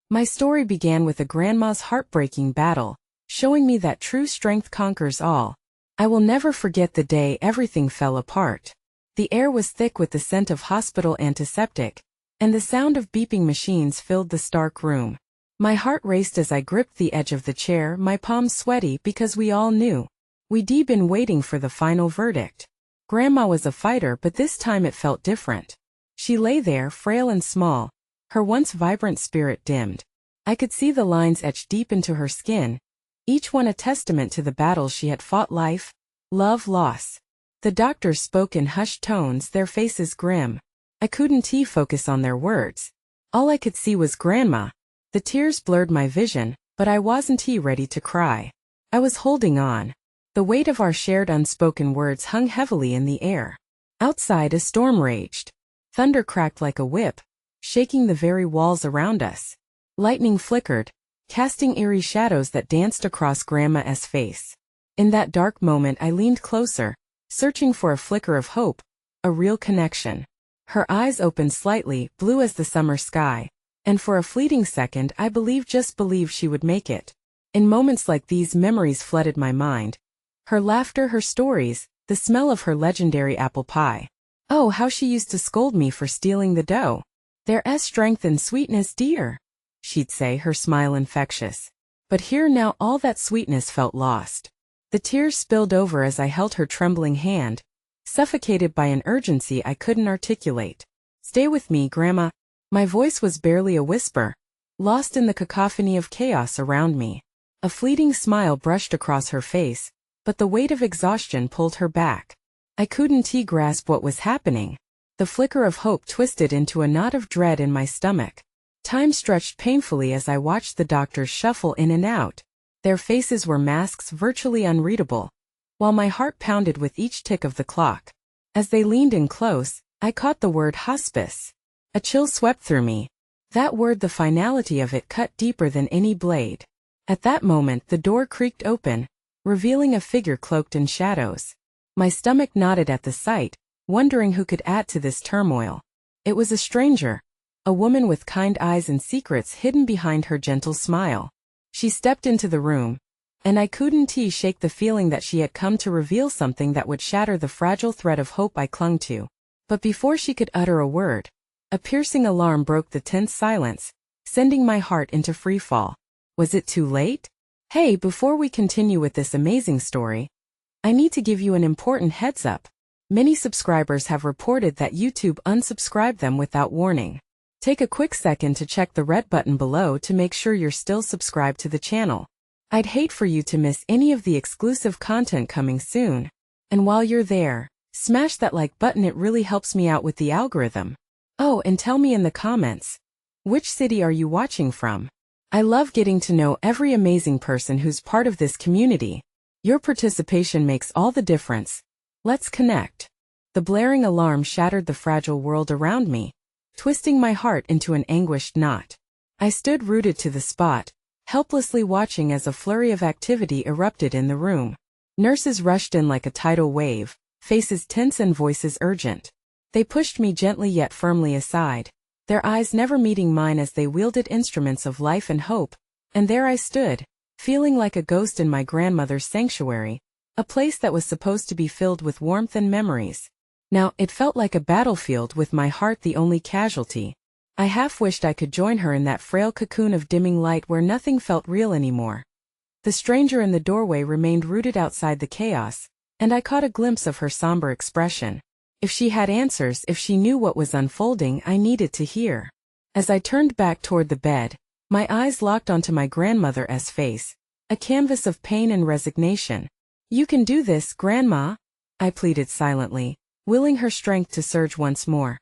My story began with a grandma's heartbreaking battle, showing me that true strength conquers all. I will never forget the day everything fell apart. The air was thick with the scent of hospital antiseptic, and the sound of beeping machines filled the stark room. My heart raced as I gripped the edge of the chair, my palms sweaty because we all knew. We'd been waiting for the final verdict. Grandma was a fighter, but this time it felt different. She lay there, frail and small, her once vibrant spirit dimmed. I could see the lines etched deep into her skin, each one a testament to the battles she had fought: life, love, loss. The doctors spoke in hushed tones, their faces grim. I couldn't focus on their words. All I could see was Grandma. The tears blurred my vision, but I wasn't ready to cry. I was holding on. The weight of our shared unspoken words hung heavily in the air. Outside, a storm raged. Thunder cracked like a whip, shaking the very walls around us. Lightning flickered, casting eerie shadows that danced across Grandma's face. In that dark moment I leaned closer, searching for a flicker of hope, a real connection. Her eyes opened slightly, blue as the summer sky, and for a fleeting second I just believed she would make it. In moments like these, memories flooded my mind. Her laughter, her stories, the smell of her legendary apple pie. Oh, how she used to scold me for stealing the dough. "There's strength and sweetness, dear," she'd say, her smile infectious. But here now all that sweetness felt lost. The tears spilled over as I held her trembling hand, suffocated by an urgency I couldn't articulate. "Stay with me, Grandma." My voice was barely a whisper, lost in the cacophony of chaos around me. A fleeting smile brushed across her face, but the weight of exhaustion pulled her back. I couldn't grasp what was happening. The flicker of hope twisted into a knot of dread in my stomach. Time stretched painfully as I watched the doctors shuffle in and out. Their faces were masks, virtually unreadable, while my heart pounded with each tick of the clock. As they leaned in close, I caught the word hospice. A chill swept through me. That word, the finality of it, cut deeper than any blade. At that moment the door creaked open, revealing a figure cloaked in shadows. My stomach knotted at the sight, wondering who could add to this turmoil. It was a stranger, a woman with kind eyes and secrets hidden behind her gentle smile. She stepped into the room, and I couldn't shake the feeling that she had come to reveal something that would shatter the fragile thread of hope I clung to. But before she could utter a word, a piercing alarm broke the tense silence, sending my heart into freefall. Was it too late? Hey, before we continue with this amazing story, I need to give you an important heads up. Many subscribers have reported that YouTube unsubscribed them without warning. Take a quick second to check the red button below to make sure you're still subscribed to the channel. I'd hate for you to miss any of the exclusive content coming soon. And while you're there, smash that like button, it really helps me out with the algorithm. Oh, and tell me in the comments, which city are you watching from? I love getting to know every amazing person who's part of this community. Your participation makes all the difference. Let's connect. The blaring alarm shattered the fragile world around me, twisting my heart into an anguished knot. I stood rooted to the spot, helplessly watching as a flurry of activity erupted in the room. Nurses rushed in like a tidal wave, faces tense and voices urgent. They pushed me gently yet firmly aside, their eyes never meeting mine as they wielded instruments of life and hope. And there I stood, feeling like a ghost in my grandmother's sanctuary, a place that was supposed to be filled with warmth and memories. Now it felt like a battlefield, with my heart the only casualty. I half wished I could join her in that frail cocoon of dimming light where nothing felt real anymore. The stranger in the doorway remained rooted outside the chaos, and I caught a glimpse of her somber expression. If she had answers, if she knew what was unfolding, I needed to hear. As I turned back toward the bed, my eyes locked onto my grandmother's face, a canvas of pain and resignation. "You can do this, Grandma," I pleaded silently, willing her strength to surge once more.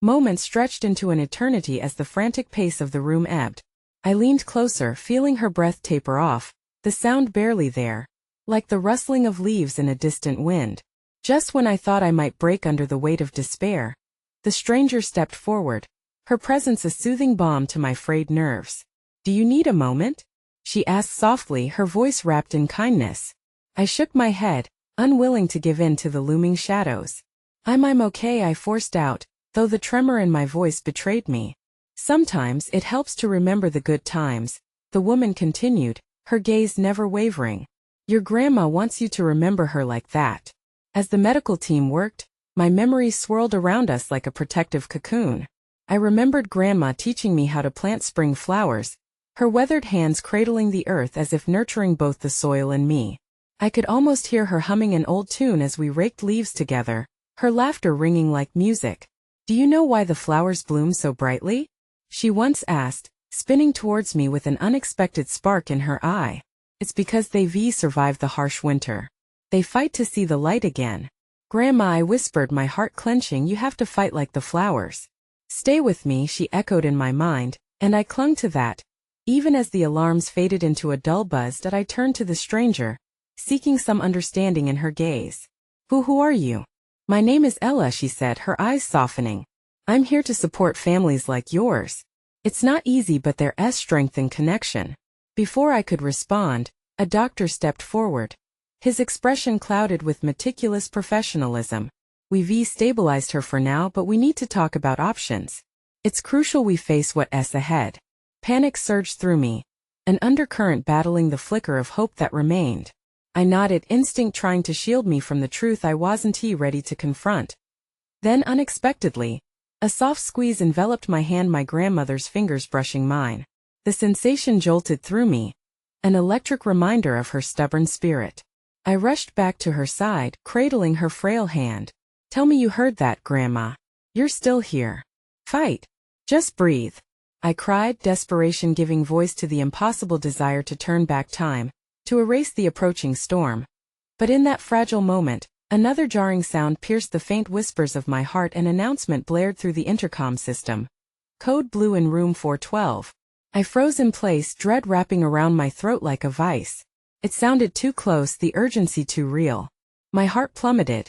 Moments stretched into an eternity as the frantic pace of the room ebbed. I leaned closer, feeling her breath taper off, the sound barely there, like the rustling of leaves in a distant wind. Just when I thought I might break under the weight of despair, the stranger stepped forward, her presence a soothing balm to my frayed nerves. "Do you need a moment?" she asked softly, her voice wrapped in kindness. I shook my head, unwilling to give in to the looming shadows. I'm okay," I forced out, though the tremor in my voice betrayed me. Sometimes it helps to remember the good times, the woman continued, her gaze never wavering. Your grandma wants you to remember her like that. As the medical team worked, my memories swirled around us like a protective cocoon. I remembered Grandma teaching me how to plant spring flowers, her weathered hands cradling the earth as if nurturing both the soil and me. I could almost hear her humming an old tune as we raked leaves together, her laughter ringing like music. Do you know why the flowers bloom so brightly? She once asked, spinning towards me with an unexpected spark in her eye. It's because they survive the harsh winter. They fight to see the light again. Grandma, I whispered, my heart clenching, you have to fight like the flowers. Stay with me, she echoed in my mind, and I clung to that. Even as the alarms faded into a dull buzz, I turned to the stranger, seeking some understanding in her gaze. Who are you? My name is Ella, she said, her eyes softening. I'm here to support families like yours. It's not easy, but there's strength in connection. Before I could respond, a doctor stepped forward. His expression clouded with meticulous professionalism. We've stabilized her for now, but we need to talk about options. It's crucial we face what's ahead. Panic surged through me, an undercurrent battling the flicker of hope that remained. I nodded, instinct trying to shield me from the truth I wasn't ready to confront. Then, unexpectedly, a soft squeeze enveloped my hand, my grandmother's fingers brushing mine. The sensation jolted through me, an electric reminder of her stubborn spirit. I rushed back to her side, cradling her frail hand. Tell me you heard that, Grandma. You're still here. Fight. Just breathe. I cried, desperation giving voice to the impossible desire to turn back time, to erase the approaching storm. But in that fragile moment, another jarring sound pierced the faint whispers of my heart. An announcement blared through the intercom system. Code blue in room 412. I froze in place, dread wrapping around my throat like a vice. It sounded too close, the urgency too real. My heart plummeted.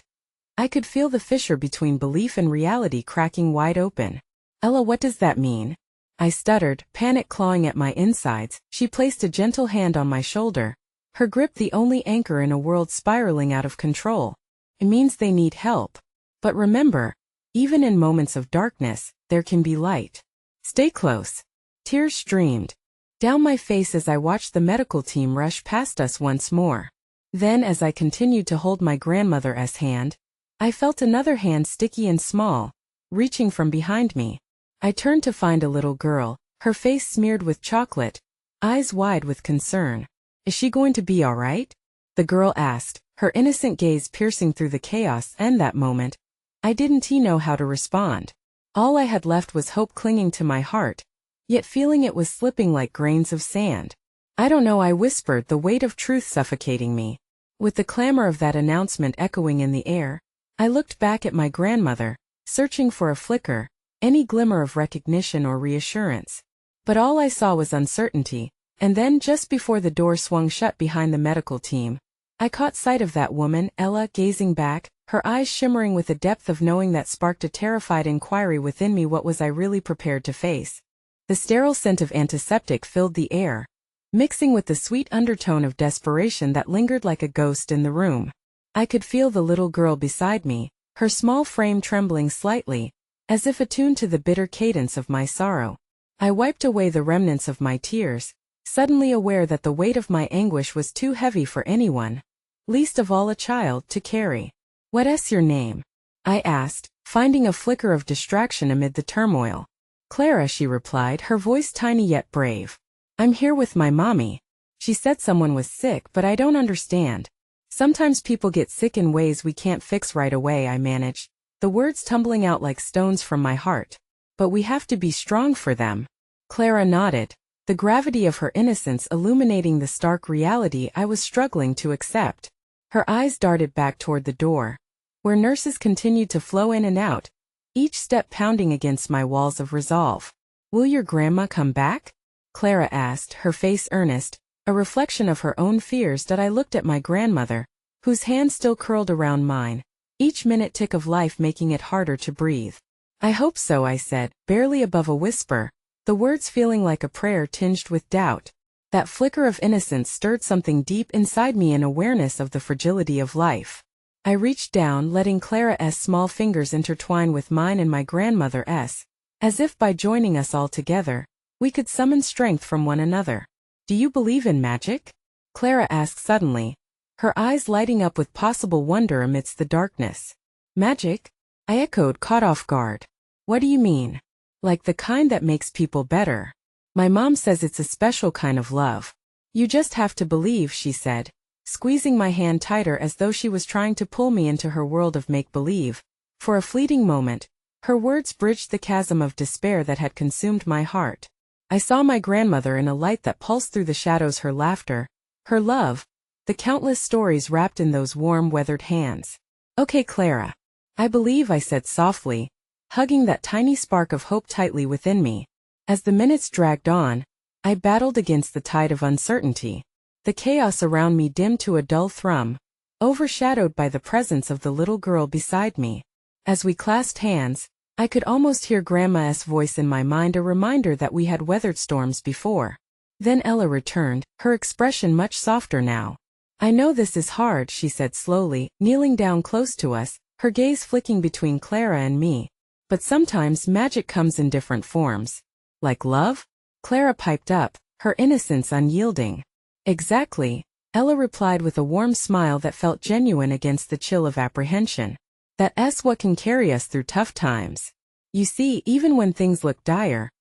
I could feel the fissure between belief and reality cracking wide open. Ella, what does that mean? I stuttered, panic clawing at my insides. She placed a gentle hand on my shoulder, her grip the only anchor in a world spiraling out of control. It means they need help. But remember, even in moments of darkness, there can be light. Stay close. Tears streamed down my face as I watched the medical team rush past us once more. Then, as I continued to hold my grandmother's hand, I felt another hand, sticky and small, reaching from behind me. I turned to find a little girl, her face smeared with chocolate, eyes wide with concern. Is she going to be all right? The girl asked, her innocent gaze piercing through the chaos. And that moment, I didn't know how to respond. All I had left was hope clinging to my heart, yet feeling it was slipping like grains of sand. I don't know, I whispered, the weight of truth suffocating me. With the clamor of that announcement echoing in the air, I looked back at my grandmother, searching for a flicker, any glimmer of recognition or reassurance. But all I saw was uncertainty, and then just before the door swung shut behind the medical team, I caught sight of that woman, Ella, gazing back, her eyes shimmering with a depth of knowing that sparked a terrified inquiry within me. What was I really prepared to face? The sterile scent of antiseptic filled the air, mixing with the sweet undertone of desperation that lingered like a ghost in the room. I could feel the little girl beside me, her small frame trembling slightly, as if attuned to the bitter cadence of my sorrow. I wiped away the remnants of my tears, suddenly aware that the weight of my anguish was too heavy for anyone, least of all a child, to carry. What's your name? I asked, finding a flicker of distraction amid the turmoil. Clara, she replied, her voice tiny yet brave. I'm here with my mommy. She said someone was sick, but I don't understand. Sometimes people get sick in ways we can't fix right away, I managed, the words tumbling out like stones from my heart. But we have to be strong for them. Clara nodded, the gravity of her innocence illuminating the stark reality I was struggling to accept. Her eyes darted back toward the door, where nurses continued to flow in and out, each step pounding against my walls of resolve. Will your grandma come back? Clara asked, her face earnest, a reflection of her own fears. That I looked at my grandmother, whose hand still curled around mine, each minute tick of life making it harder to breathe. I hope so, I said, barely above a whisper, the words feeling like a prayer tinged with doubt. That flicker of innocence stirred something deep inside me, an awareness of the fragility of life. I reached down, letting Clara's small fingers intertwine with mine and my grandmother's, as if by joining us all together, we could summon strength from one another. Do you believe in magic? Clara asked suddenly, her eyes lighting up with possible wonder amidst the darkness. Magic? I echoed, caught off guard. What do you mean? Like the kind that makes people better. My mom says it's a special kind of love. You just have to believe, she said, squeezing my hand tighter as though she was trying to pull me into her world of make-believe. For a fleeting moment, her words bridged the chasm of despair that had consumed my heart. I saw my grandmother in a light that pulsed through the shadows, her laughter, her love, the countless stories wrapped in those warm, weathered hands. Okay, Clara. I believe, I said softly, hugging that tiny spark of hope tightly within me. As the minutes dragged on, I battled against the tide of uncertainty. The chaos around me dimmed to a dull thrum, overshadowed by the presence of the little girl beside me. As we clasped hands, I could almost hear Grandma's voice in my mind, a reminder that we had weathered storms before. Then Ella returned, her expression much softer now. I know this is hard, she said slowly, kneeling down close to us, her gaze flicking between Clara and me. But sometimes magic comes in different forms. Like love? Clara piped up, her innocence unyielding. Exactly, Ella replied with a warm smile that felt genuine against the chill of apprehension. That's what can carry us through tough times. You see, even when things look dire,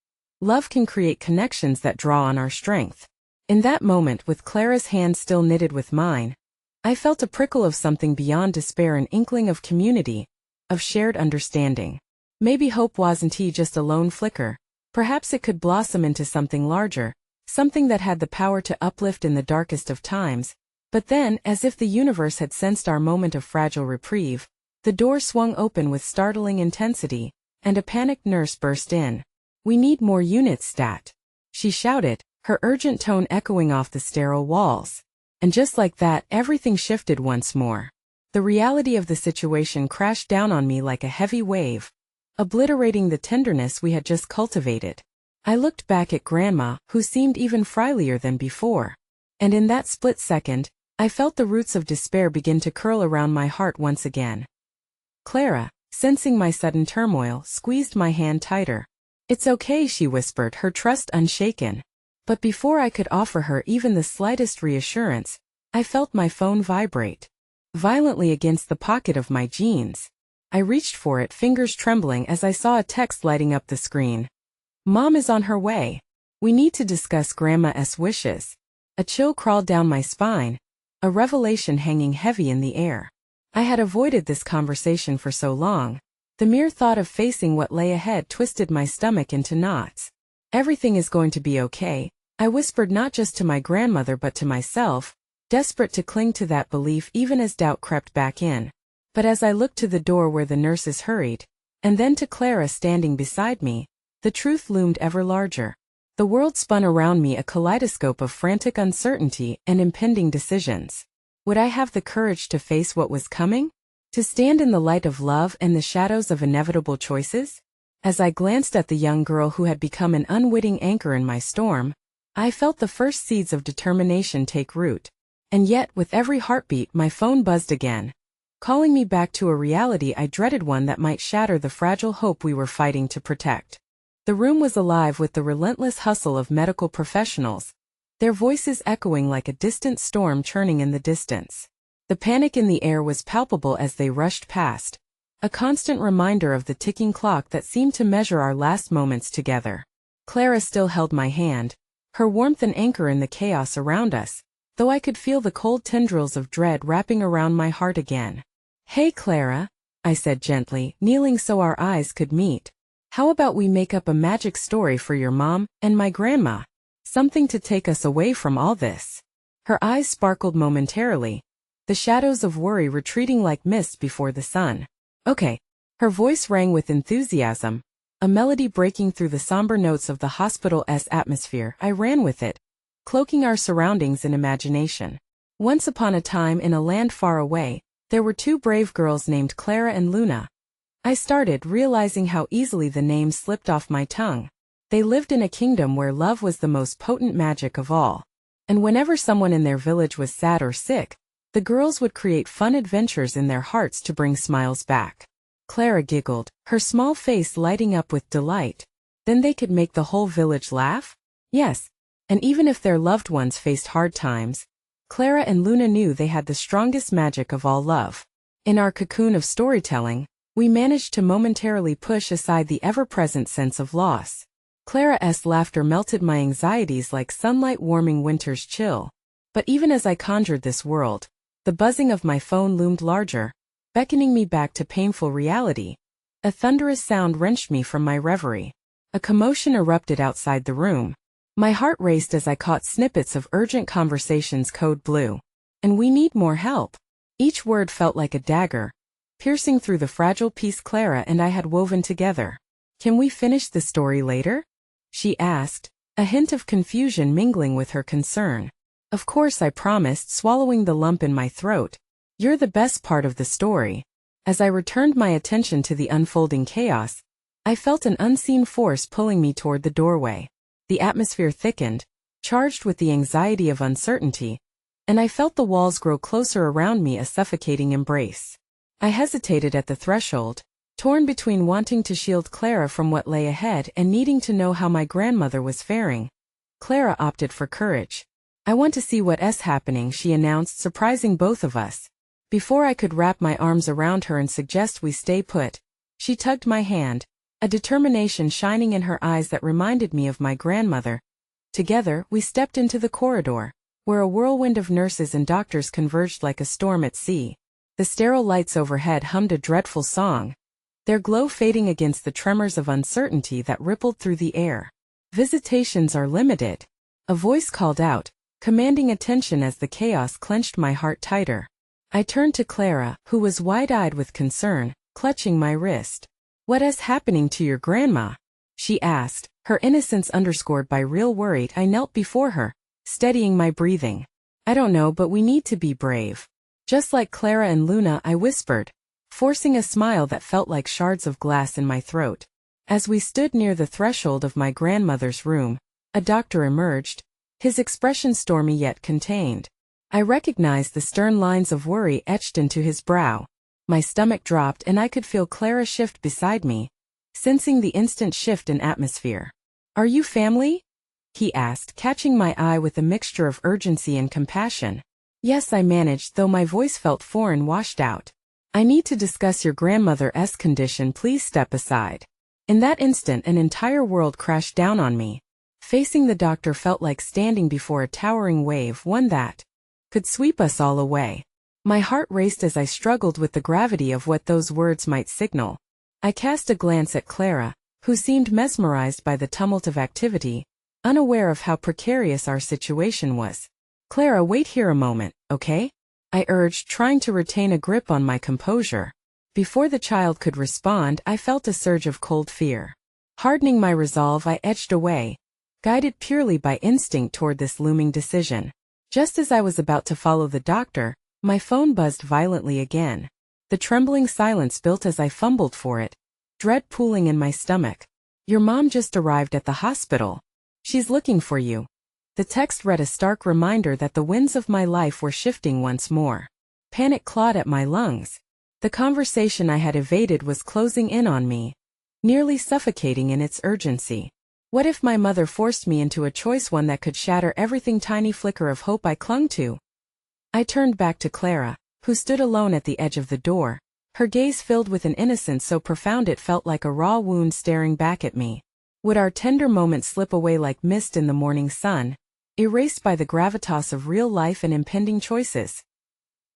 love can create connections that draw on our strength. In that moment, with Clara's hand still knitted with mine, I felt a prickle of something beyond despair, an inkling of community, of shared understanding. Maybe hope wasn't just a lone flicker. Perhaps it could blossom into something larger, something that had the power to uplift in the darkest of times. But then, as if the universe had sensed our moment of fragile reprieve, the door swung open with startling intensity, and a panicked nurse burst in. We need more units, stat, she shouted, her urgent tone echoing off the sterile walls. And just like that, everything shifted once more. The reality of the situation crashed down on me like a heavy wave, obliterating the tenderness we had just cultivated. I looked back at Grandma, who seemed even frilier than before. And in that split second, I felt the roots of despair begin to curl around my heart once again. Clara, sensing my sudden turmoil, squeezed my hand tighter. It's okay, she whispered, her trust unshaken. But before I could offer her even the slightest reassurance, I felt my phone vibrate violently against the pocket of my jeans. I reached for it, fingers trembling, as I saw a text lighting up the screen. Mom is on her way. We need to discuss Grandma's wishes. A chill crawled down my spine, a revelation hanging heavy in the air. I had avoided this conversation for so long. The mere thought of facing what lay ahead twisted my stomach into knots. Everything is going to be okay, I whispered, not just to my grandmother but to myself, desperate to cling to that belief even as doubt crept back in. But as I looked to the door where the nurses hurried, and then to Clara standing beside me, the truth loomed ever larger. The world spun around me, a kaleidoscope of frantic uncertainty and impending decisions. Would I have the courage to face what was coming? To stand in the light of love and the shadows of inevitable choices? As I glanced at the young girl who had become an unwitting anchor in my storm, I felt the first seeds of determination take root. And yet, with every heartbeat, my phone buzzed again, calling me back to a reality I dreaded, one that might shatter the fragile hope we were fighting to protect. The room was alive with the relentless hustle of medical professionals, their voices echoing like a distant storm churning in the distance. The panic in the air was palpable as they rushed past, a constant reminder of the ticking clock that seemed to measure our last moments together. Clara still held my hand, her warmth an anchor in the chaos around us, though I could feel the cold tendrils of dread wrapping around my heart again. Hey Clara, I said gently, kneeling so our eyes could meet. How about we make up a magic story for your mom and my grandma? Something to take us away from all this. Her eyes sparkled momentarily, the shadows of worry retreating like mist before the sun. Okay. Her voice rang with enthusiasm, a melody breaking through the somber notes of the hospital's atmosphere. I ran with it, cloaking our surroundings in imagination. Once upon a time, in a land far away, there were two brave girls named Clara and Luna. I started, realizing how easily the names slipped off my tongue. They lived in a kingdom where love was the most potent magic of all. And whenever someone in their village was sad or sick, the girls would create fun adventures in their hearts to bring smiles back. Clara giggled, her small face lighting up with delight, Then they could make the whole village laugh? Yes. And even if their loved ones faced hard times, Clara and Luna knew they had the strongest magic of all, love. In our cocoon of storytelling, we managed to momentarily push aside the ever-present sense of loss. Clara's laughter melted my anxieties like sunlight warming winter's chill. But even as I conjured this world, the buzzing of my phone loomed larger, beckoning me back to painful reality. A thunderous sound wrenched me from my reverie. A commotion erupted outside the room. My heart raced as I caught snippets of urgent conversations code blue. And we need more help. Each word felt like a dagger, piercing through the fragile piece Clara and I had woven together. Can we finish the story later? She asked, a hint of confusion mingling with her concern. Of course, I promised, swallowing the lump in my throat. You're the best part of the story. As I returned my attention to the unfolding chaos, I felt an unseen force pulling me toward the doorway. The atmosphere thickened, charged with the anxiety of uncertainty, and I felt the walls grow closer around me, a suffocating embrace. I hesitated at the threshold, torn between wanting to shield Clara from what lay ahead and needing to know how my grandmother was faring. Clara opted for courage. I want to see what's happening, she announced, surprising both of us. Before I could wrap my arms around her and suggest we stay put, she tugged my hand, a determination shining in her eyes that reminded me of my grandmother. Together, we stepped into the corridor, where a whirlwind of nurses and doctors converged like a storm at sea. The sterile lights overhead hummed a dreadful song, their glow fading against the tremors of uncertainty that rippled through the air. Visitations are limited, a voice called out, commanding attention as the chaos clenched my heart tighter. I turned to Clara, who was wide-eyed with concern, clutching my wrist. What's happening to your grandma? She asked, her innocence underscored by real worry. I knelt before her, steadying my breathing. I don't know, but we need to be brave. Just like Clara and Luna, I whispered, forcing a smile that felt like shards of glass in my throat. As we stood near the threshold of my grandmother's room, a doctor emerged, his expression stormy yet contained. I recognized the stern lines of worry etched into his brow. My stomach dropped and I could feel Clara shift beside me, sensing the instant shift in atmosphere. Are you family? He asked, catching my eye with a mixture of urgency and compassion. Yes, I managed, though my voice felt foreign, washed out. I need to discuss your grandmother's condition, please step aside. In that instant, an entire world crashed down on me. Facing the doctor felt like standing before a towering wave, one that could sweep us all away. My heart raced as I struggled with the gravity of what those words might signal. I cast a glance at Clara, who seemed mesmerized by the tumult of activity, unaware of how precarious our situation was. Clara, wait here a moment, okay? I urged, trying to retain a grip on my composure. Before the child could respond, I felt a surge of cold fear. Hardening my resolve, I edged away, guided purely by instinct toward this looming decision. Just as I was about to follow the doctor, my phone buzzed violently again. The trembling silence built as I fumbled for it, dread pooling in my stomach. Your mom just arrived at the hospital. She's looking for you. The text read, a stark reminder that the winds of my life were shifting once more. Panic clawed at my lungs. The conversation I had evaded was closing in on me, nearly suffocating in its urgency. What if my mother forced me into a choice, one that could shatter everything? Tiny flicker of hope I clung to. I turned back to Clara, who stood alone at the edge of the door, her gaze filled with an innocence so profound it felt like a raw wound staring back at me. Would our tender moments slip away like mist in the morning sun, erased by the gravitas of real life and impending choices?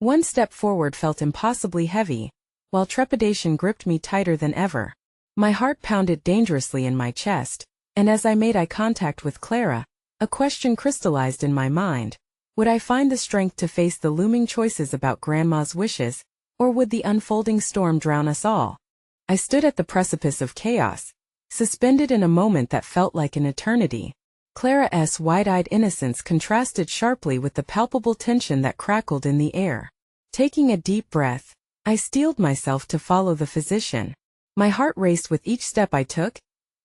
One step forward felt impossibly heavy, while trepidation gripped me tighter than ever. My heart pounded dangerously in my chest, and as I made eye contact with Clara, a question crystallized in my mind. Would I find the strength to face the looming choices about Grandma's wishes, or would the unfolding storm drown us all? I stood at the precipice of chaos, suspended in a moment that felt like an eternity. Clara's wide-eyed innocence contrasted sharply with the palpable tension that crackled in the air. Taking a deep breath, I steeled myself to follow the physician. My heart raced with each step I took,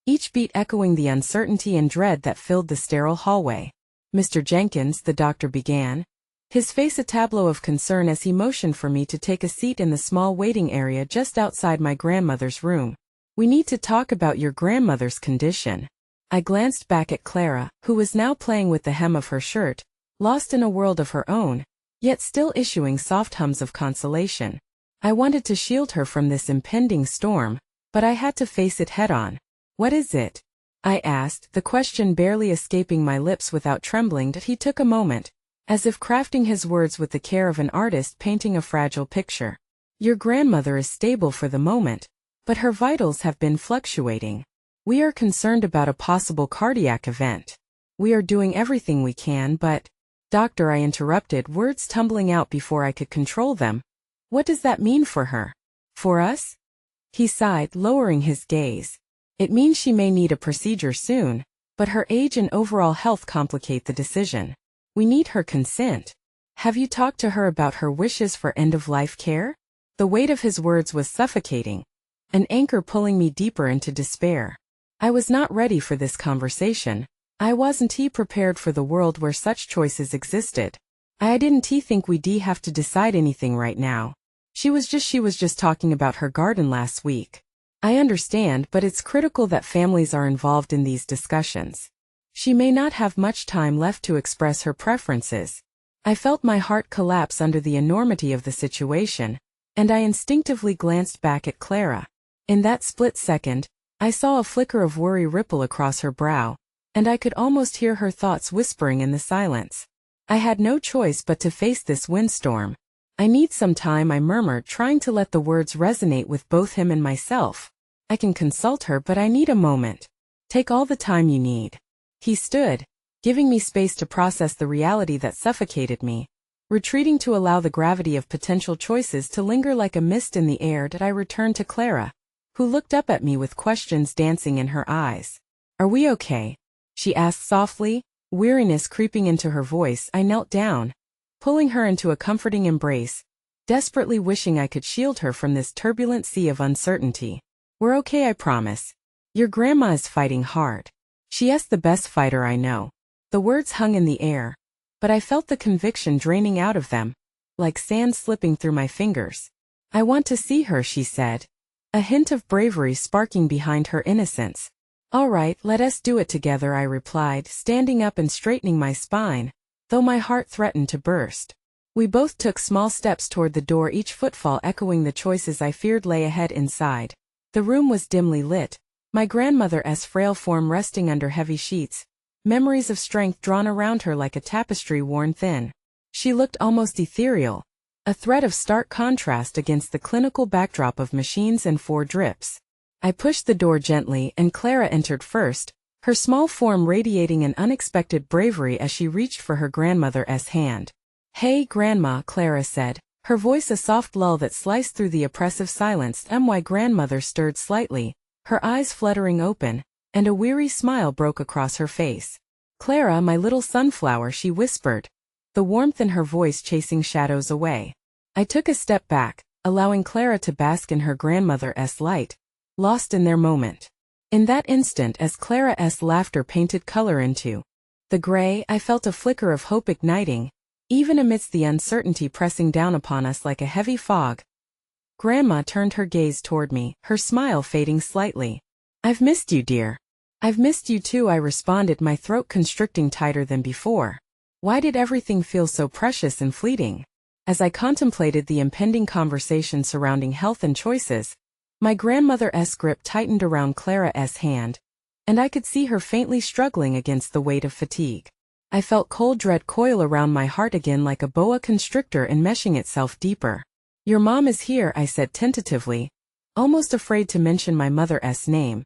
each beat echoing the uncertainty and dread that filled the sterile hallway. Mr. Jenkins, the doctor began, his face a tableau of concern as he motioned for me to take a seat in the small waiting area just outside my grandmother's room. We need to talk about your grandmother's condition. I glanced back at Clara, who was now playing with the hem of her shirt, lost in a world of her own, yet still issuing soft hums of consolation. I wanted to shield her from this impending storm, but I had to face it head-on. What is it? I asked, the question barely escaping my lips without trembling. He took a moment, as if crafting his words with the care of an artist painting a fragile picture. Your grandmother is stable for the moment, but her vitals have been fluctuating. We are concerned about a possible cardiac event. We are doing everything we can, but... Doctor, I interrupted, words tumbling out before I could control them. What does that mean for her? For us? He sighed, lowering his gaze. It means she may need a procedure soon, but her age and overall health complicate the decision. We need her consent. Have you talked to her about her wishes for end-of-life care? The weight of his words was suffocating, an anchor pulling me deeper into despair. I was not ready for this conversation. I wasn't prepared for the world where such choices existed. I didn't think we'd have to decide anything right now. She was just talking about her garden last week. I understand, but it's critical that families are involved in these discussions. She may not have much time left to express her preferences. I felt my heart collapse under the enormity of the situation, and I instinctively glanced back at Clara. In that split second, I saw a flicker of worry ripple across her brow, and I could almost hear her thoughts whispering in the silence. I had no choice but to face this windstorm. I need some time, I murmured, trying to let the words resonate with both him and myself. I can consult her, but I need a moment. Take all the time you need. He stood, giving me space to process the reality that suffocated me, retreating to allow the gravity of potential choices to linger like a mist in the air. I returned to Clara, who looked up at me with questions dancing in her eyes. Are we okay? She asked softly, weariness creeping into her voice. I knelt down, pulling her into a comforting embrace, desperately wishing I could shield her from this turbulent sea of uncertainty. We're okay, I promise. Your grandma is fighting hard. She is the best fighter I know. The words hung in the air, but I felt the conviction draining out of them, like sand slipping through my fingers. I want to see her, she said, a hint of bravery sparking behind her innocence. All right, let us do it together, I replied, standing up and straightening my spine, though my heart threatened to burst. We both took small steps toward the door, each footfall echoing the choices I feared lay ahead inside. The room was dimly lit, my grandmother's frail form resting under heavy sheets, memories of strength drawn around her like a tapestry worn thin. She looked almost ethereal, a threat of stark contrast against the clinical backdrop of machines and 4 drips. I pushed the door gently, and Clara entered first, her small form radiating an unexpected bravery as she reached for her grandmother's hand. Hey, Grandma, Clara said, her voice a soft lull that sliced through the oppressive silence. My grandmother stirred slightly, her eyes fluttering open, and a weary smile broke across her face. Clara, my little sunflower, she whispered, the warmth in her voice chasing shadows away. I took a step back, allowing Clara to bask in her grandmother's light, lost in their moment. In that instant, as Clara's laughter painted color into the gray, I felt a flicker of hope igniting, even amidst the uncertainty pressing down upon us like a heavy fog. Grandma turned her gaze toward me, her smile fading slightly. I've missed you, dear. I've missed you too, I responded, my throat constricting tighter than before. Why did everything feel so precious and fleeting? As I contemplated the impending conversation surrounding health and choices, my grandmother's grip tightened around Clara's hand, and I could see her faintly struggling against the weight of fatigue. I felt cold dread coil around my heart again, like a boa constrictor enmeshing itself deeper. Your mom is here, I said tentatively, almost afraid to mention my mother's name,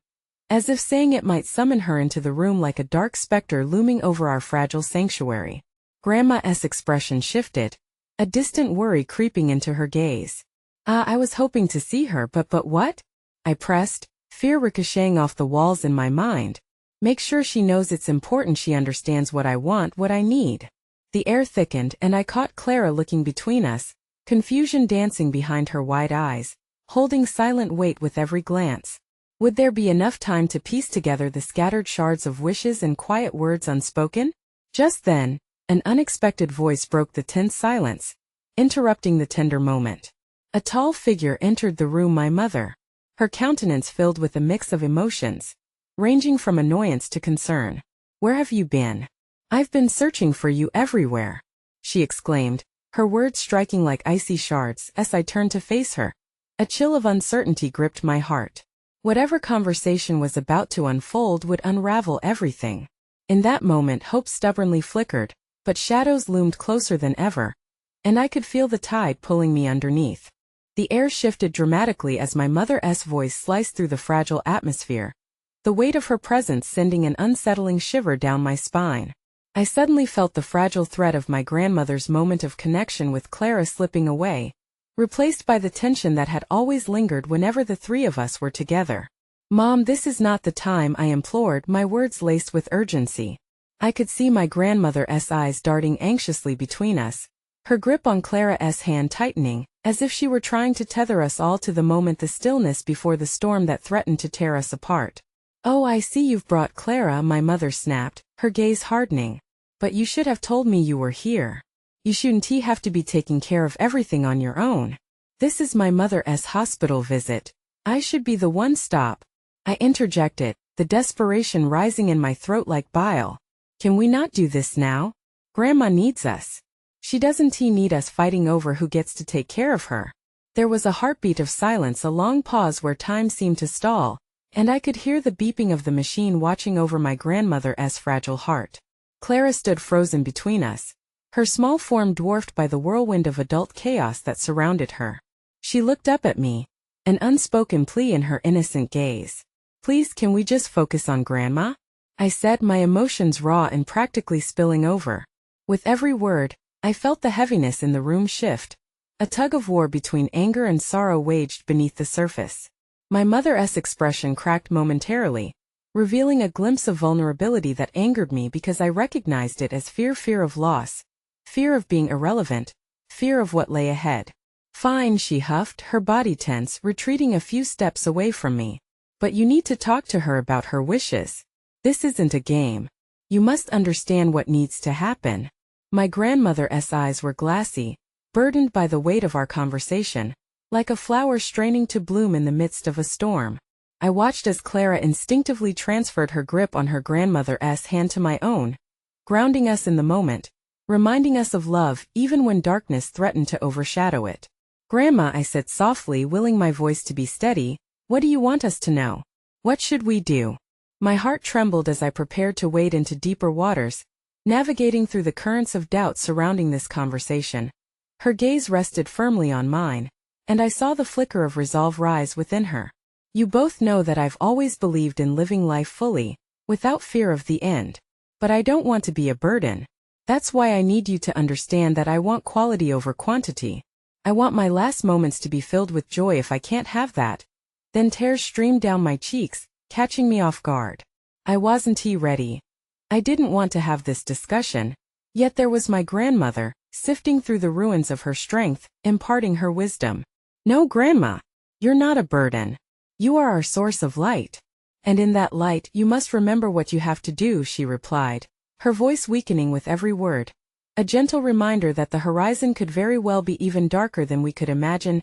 as if saying it might summon her into the room like a dark specter looming over our fragile sanctuary. Grandma's expression shifted, a distant worry creeping into her gaze. I was hoping to see her, but what? I pressed, fear ricocheting off the walls in my mind. Make sure she knows it's important she understands what I want, what I need. The air thickened, and I caught Clara looking between us, confusion dancing behind her wide eyes, holding silent weight with every glance. Would there be enough time to piece together the scattered shards of wishes and quiet words unspoken? Just then, an unexpected voice broke the tense silence, interrupting the tender moment. A tall figure entered the room, my mother. her countenance filled with a mix of emotions, ranging from annoyance to concern. "Where have you been? I've been searching for you everywhere," she exclaimed, her words striking like icy shards as I turned to face her. A chill of uncertainty gripped my heart. Whatever conversation was about to unfold would unravel everything. In that moment, hope stubbornly flickered, but shadows loomed closer than ever, and I could feel the tide pulling me underneath. The air shifted dramatically as my mother's voice sliced through the fragile atmosphere, the weight of her presence sending an unsettling shiver down my spine. I suddenly felt the fragile thread of my grandmother's moment of connection with Clara slipping away, replaced by the tension that had always lingered whenever the three of us were together. "Mom, this is not the time," I implored, my words laced with urgency. I could see my grandmother's eyes darting anxiously between us, her grip on Clara's hand tightening, as if she were trying to tether us all to the moment, the stillness before the storm that threatened to tear us apart. "Oh, I see you've brought Clara," my mother snapped, her gaze hardening. "But you should have told me you were here. You shouldn't have to be taking care of everything on your own. This is my mother's hospital visit. I should be the one." "Stop," I interjected, the desperation rising in my throat like bile. "Can we not do this now? Grandma needs us. She doesn't need us fighting over who gets to take care of her." There was a heartbeat of silence, a long pause where time seemed to stall, and I could hear the beeping of the machine watching over my grandmother's fragile heart. Clara stood frozen between us, her small form dwarfed by the whirlwind of adult chaos that surrounded her. She looked up at me, an unspoken plea in her innocent gaze. "Please, can we just focus on Grandma?" I said, my emotions raw and practically spilling over. With every word, I felt the heaviness in the room shift. A tug-of-war between anger and sorrow waged beneath the surface. My mother's expression cracked momentarily, revealing a glimpse of vulnerability that angered me because I recognized it as fear of loss, fear of being irrelevant, fear of what lay ahead. "Fine," she huffed, her body tense, retreating a few steps away from me. "But you need to talk to her about her wishes. This isn't a game. You must understand what needs to happen." My grandmother's eyes were glassy, burdened by the weight of our conversation, like a flower straining to bloom in the midst of a storm. I watched as Clara instinctively transferred her grip on her grandmother's hand to my own, grounding us in the moment, reminding us of love even when darkness threatened to overshadow it. "Grandma," I said softly, willing my voice to be steady, "what do you want us to know? What should we do?" My heart trembled as I prepared to wade into deeper waters, navigating through the currents of doubt surrounding this conversation. Her gaze rested firmly on mine, and I saw the flicker of resolve rise within her. "You both know that I've always believed in living life fully, without fear of the end. But I don't want to be a burden. That's why I need you to understand that I want quality over quantity. I want my last moments to be filled with joy. If I can't have that." Then tears streamed down my cheeks, catching me off guard. I wasn't ready. I didn't want to have this discussion, yet there was my grandmother, sifting through the ruins of her strength, imparting her wisdom. "No, Grandma, you're not a burden. You are our source of light. And in that light you must remember what you have to do," she replied, her voice weakening with every word. A gentle reminder that the horizon could very well be even darker than we could imagine.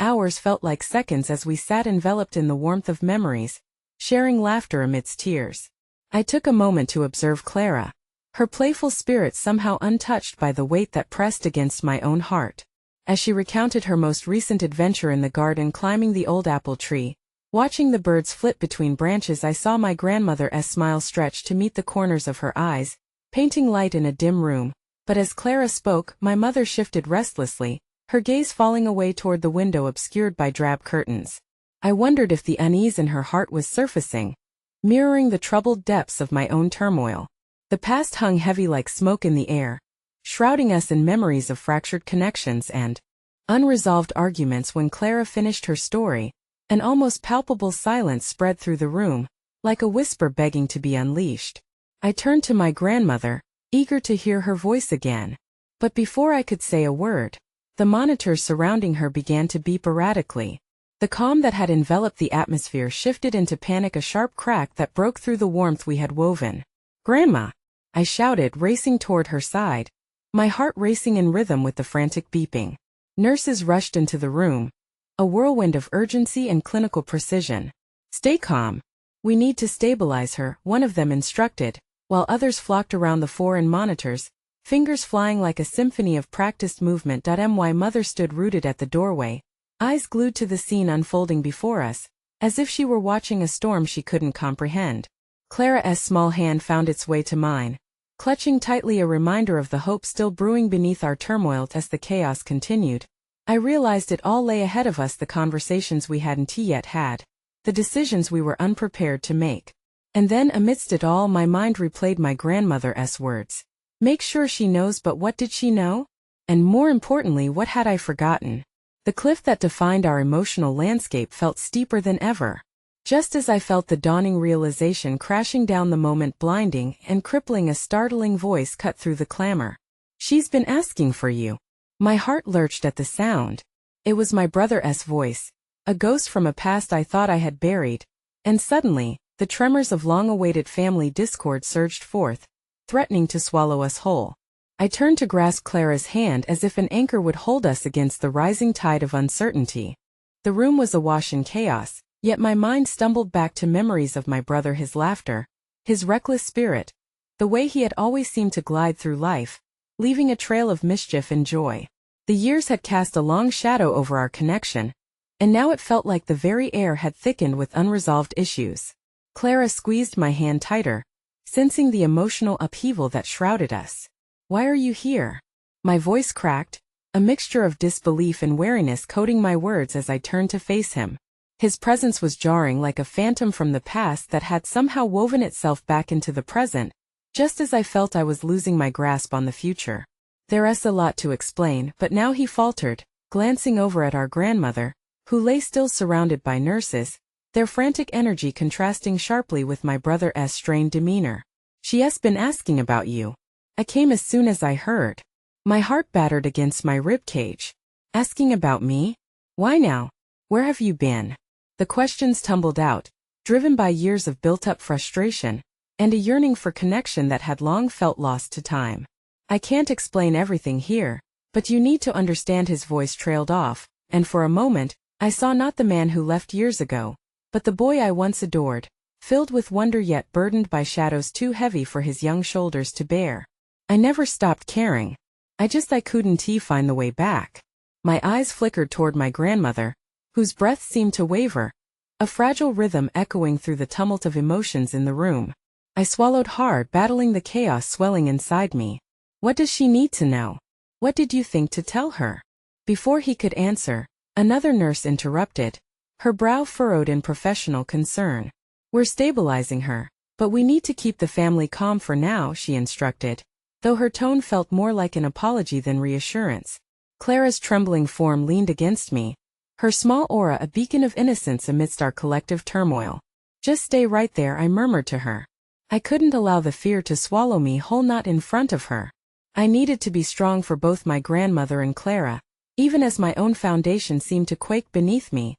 Hours felt like seconds as we sat enveloped in the warmth of memories, sharing laughter amidst tears. I took a moment to observe Clara, her playful spirit somehow untouched by the weight that pressed against my own heart. As she recounted her most recent adventure in the garden, climbing the old apple tree, watching the birds flit between branches, I saw my grandmother's smile stretch to meet the corners of her eyes, painting light in a dim room. But as Clara spoke, my mother shifted restlessly, her gaze falling away toward the window obscured by drab curtains. I wondered if the unease in her heart was surfacing, mirroring the troubled depths of my own turmoil. The past hung heavy like smoke in the air, shrouding us in memories of fractured connections and unresolved arguments. When Clara finished her story, an almost palpable silence spread through the room, like a whisper begging to be unleashed. I turned to my grandmother, eager to hear her voice again. But before I could say a word, the monitors surrounding her began to beep erratically. The calm that had enveloped the atmosphere shifted into panic, a sharp crack that broke through the warmth we had woven. "Grandma!" I shouted, racing toward her side, my heart racing in rhythm with the frantic beeping. Nurses rushed into the room, a whirlwind of urgency and clinical precision. "Stay calm. We need to stabilize her," one of them instructed, while others flocked around the foreign monitors, fingers flying like a symphony of practiced movement. My mother stood rooted at the doorway, eyes glued to the scene unfolding before us, as if she were watching a storm she couldn't comprehend. Clara's small hand found its way to mine, clutching tightly, a reminder of the hope still brewing beneath our turmoil. As the chaos continued, I realized it all lay ahead of us, the conversations we hadn't yet had, the decisions we were unprepared to make. And then amidst it all, my mind replayed my grandmother's words. Make sure she knows, but what did she know? And more importantly, what had I forgotten? The cliff that defined our emotional landscape felt steeper than ever. Just as I felt the dawning realization crashing down, the moment blinding and crippling, a startling voice cut through the clamor. "She's been asking for you." My heart lurched at the sound. It was my brother's voice, a ghost from a past I thought I had buried. And suddenly, the tremors of long-awaited family discord surged forth, threatening to swallow us whole. I turned to grasp Clara's hand as if an anchor would hold us against the rising tide of uncertainty. The room was awash in chaos, yet my mind stumbled back to memories of my brother, his laughter, his reckless spirit, the way he had always seemed to glide through life, leaving a trail of mischief and joy. The years had cast a long shadow over our connection, and now it felt like the very air had thickened with unresolved issues. Clara squeezed my hand tighter, sensing the emotional upheaval that shrouded us. "Why are you here?" My voice cracked, a mixture of disbelief and wariness coating my words as I turned to face him. His presence was jarring, like a phantom from the past that had somehow woven itself back into the present, just as I felt I was losing my grasp on the future. "There's a lot to explain," but now he faltered, glancing over at our grandmother, who lay still surrounded by nurses, their frantic energy contrasting sharply with my brother's strained demeanor. "She's been asking about you. I came as soon as I heard." My heart battered against my ribcage. "Asking about me? Why now? Where have you been?" The questions tumbled out, driven by years of built-up frustration, and a yearning for connection that had long felt lost to time. "I can't explain everything here, but you need to understand." His voice trailed off, and for a moment, I saw not the man who left years ago, but the boy I once adored, filled with wonder yet burdened by shadows too heavy for his young shoulders to bear. I never stopped caring. I couldn't find the way back. My eyes flickered toward my grandmother, whose breath seemed to waver, a fragile rhythm echoing through the tumult of emotions in the room. I swallowed hard, battling the chaos swelling inside me. "What does she need to know? What did you think to tell her?" Before he could answer, another nurse interrupted, her brow furrowed in professional concern. "We're stabilizing her, but we need to keep the family calm for now," she instructed, though her tone felt more like an apology than reassurance. Clara's trembling form leaned against me, her small aura a beacon of innocence amidst our collective turmoil. "Just stay right there," I murmured to her. I couldn't allow the fear to swallow me whole, not in front of her. I needed to be strong for both my grandmother and Clara, even as my own foundation seemed to quake beneath me.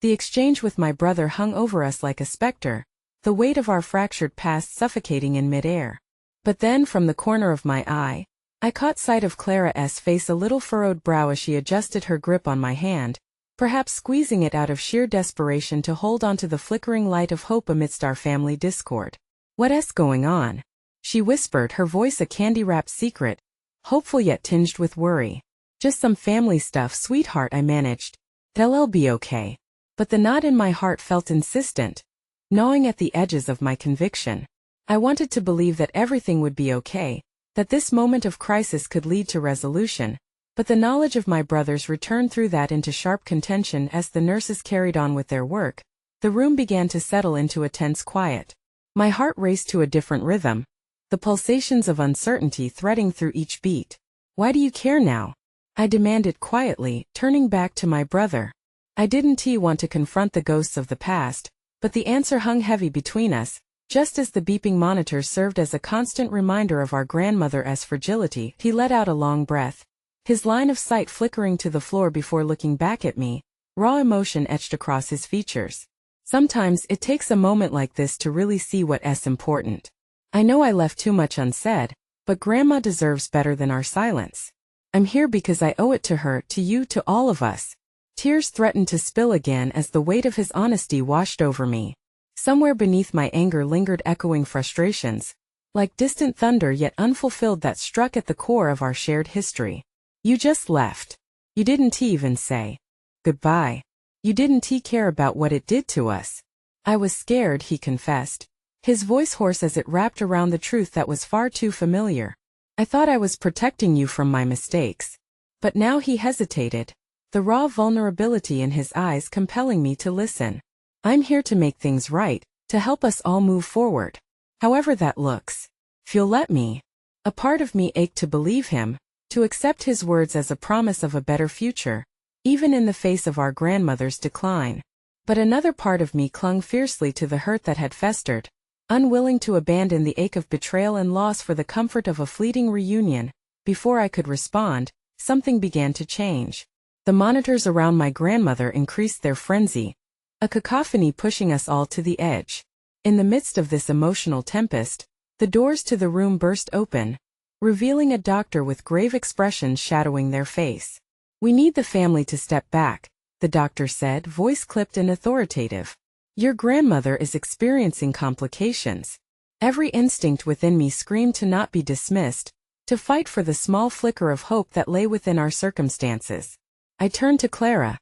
The exchange with my brother hung over us like a specter, the weight of our fractured past suffocating in midair. But then, from the corner of my eye, I caught sight of Clara's face, a little furrowed brow as she adjusted her grip on my hand, perhaps squeezing it out of sheer desperation to hold onto the flickering light of hope amidst our family discord. "What's going on?" she whispered, her voice a candy-wrapped secret, hopeful yet tinged with worry. "Just some family stuff, sweetheart," I managed. "They'll be okay." But the knot in my heart felt insistent, gnawing at the edges of my conviction. I wanted to believe that everything would be okay, that this moment of crisis could lead to resolution, but the knowledge of my brother's return threw that into sharp contention. As the nurses carried on with their work, the room began to settle into a tense quiet. My heart raced to a different rhythm, the pulsations of uncertainty threading through each beat. "Why do you care now?" I demanded quietly, turning back to my brother. I didn't want to confront the ghosts of the past, but the answer hung heavy between us. Just as the beeping monitors served as a constant reminder of our grandmother's fragility, he let out a long breath, his line of sight flickering to the floor before looking back at me, raw emotion etched across his features. "Sometimes it takes a moment like this to really see what's important. I know I left too much unsaid, but Grandma deserves better than our silence. I'm here because I owe it to her, to you, to all of us. Tears threatened to spill again as the weight of his honesty washed over me. Somewhere beneath my anger lingered echoing frustrations, like distant thunder yet unfulfilled that struck at the core of our shared history. You just left. You didn't even say goodbye. You didn't care about what it did to us. I was scared, he confessed, his voice hoarse as it wrapped around the truth that was far too familiar. I thought I was protecting you from my mistakes. But now he hesitated, the raw vulnerability in his eyes compelling me to listen. I'm here to make things right, to help us all move forward. However that looks. If you'll let me. A part of me ached to believe him, to accept his words as a promise of a better future, even in the face of our grandmother's decline. But another part of me clung fiercely to the hurt that had festered, unwilling to abandon the ache of betrayal and loss for the comfort of a fleeting reunion. Before I could respond, something began to change. The monitors around my grandmother increased their frenzy, a cacophony pushing us all to the edge. In the midst of this emotional tempest, the doors to the room burst open, revealing a doctor with grave expressions shadowing their face. We need the family to step back, the doctor said, voice clipped and authoritative. Your grandmother is experiencing complications. Every instinct within me screamed to not be dismissed, to fight for the small flicker of hope that lay within our circumstances. I turned to Clara,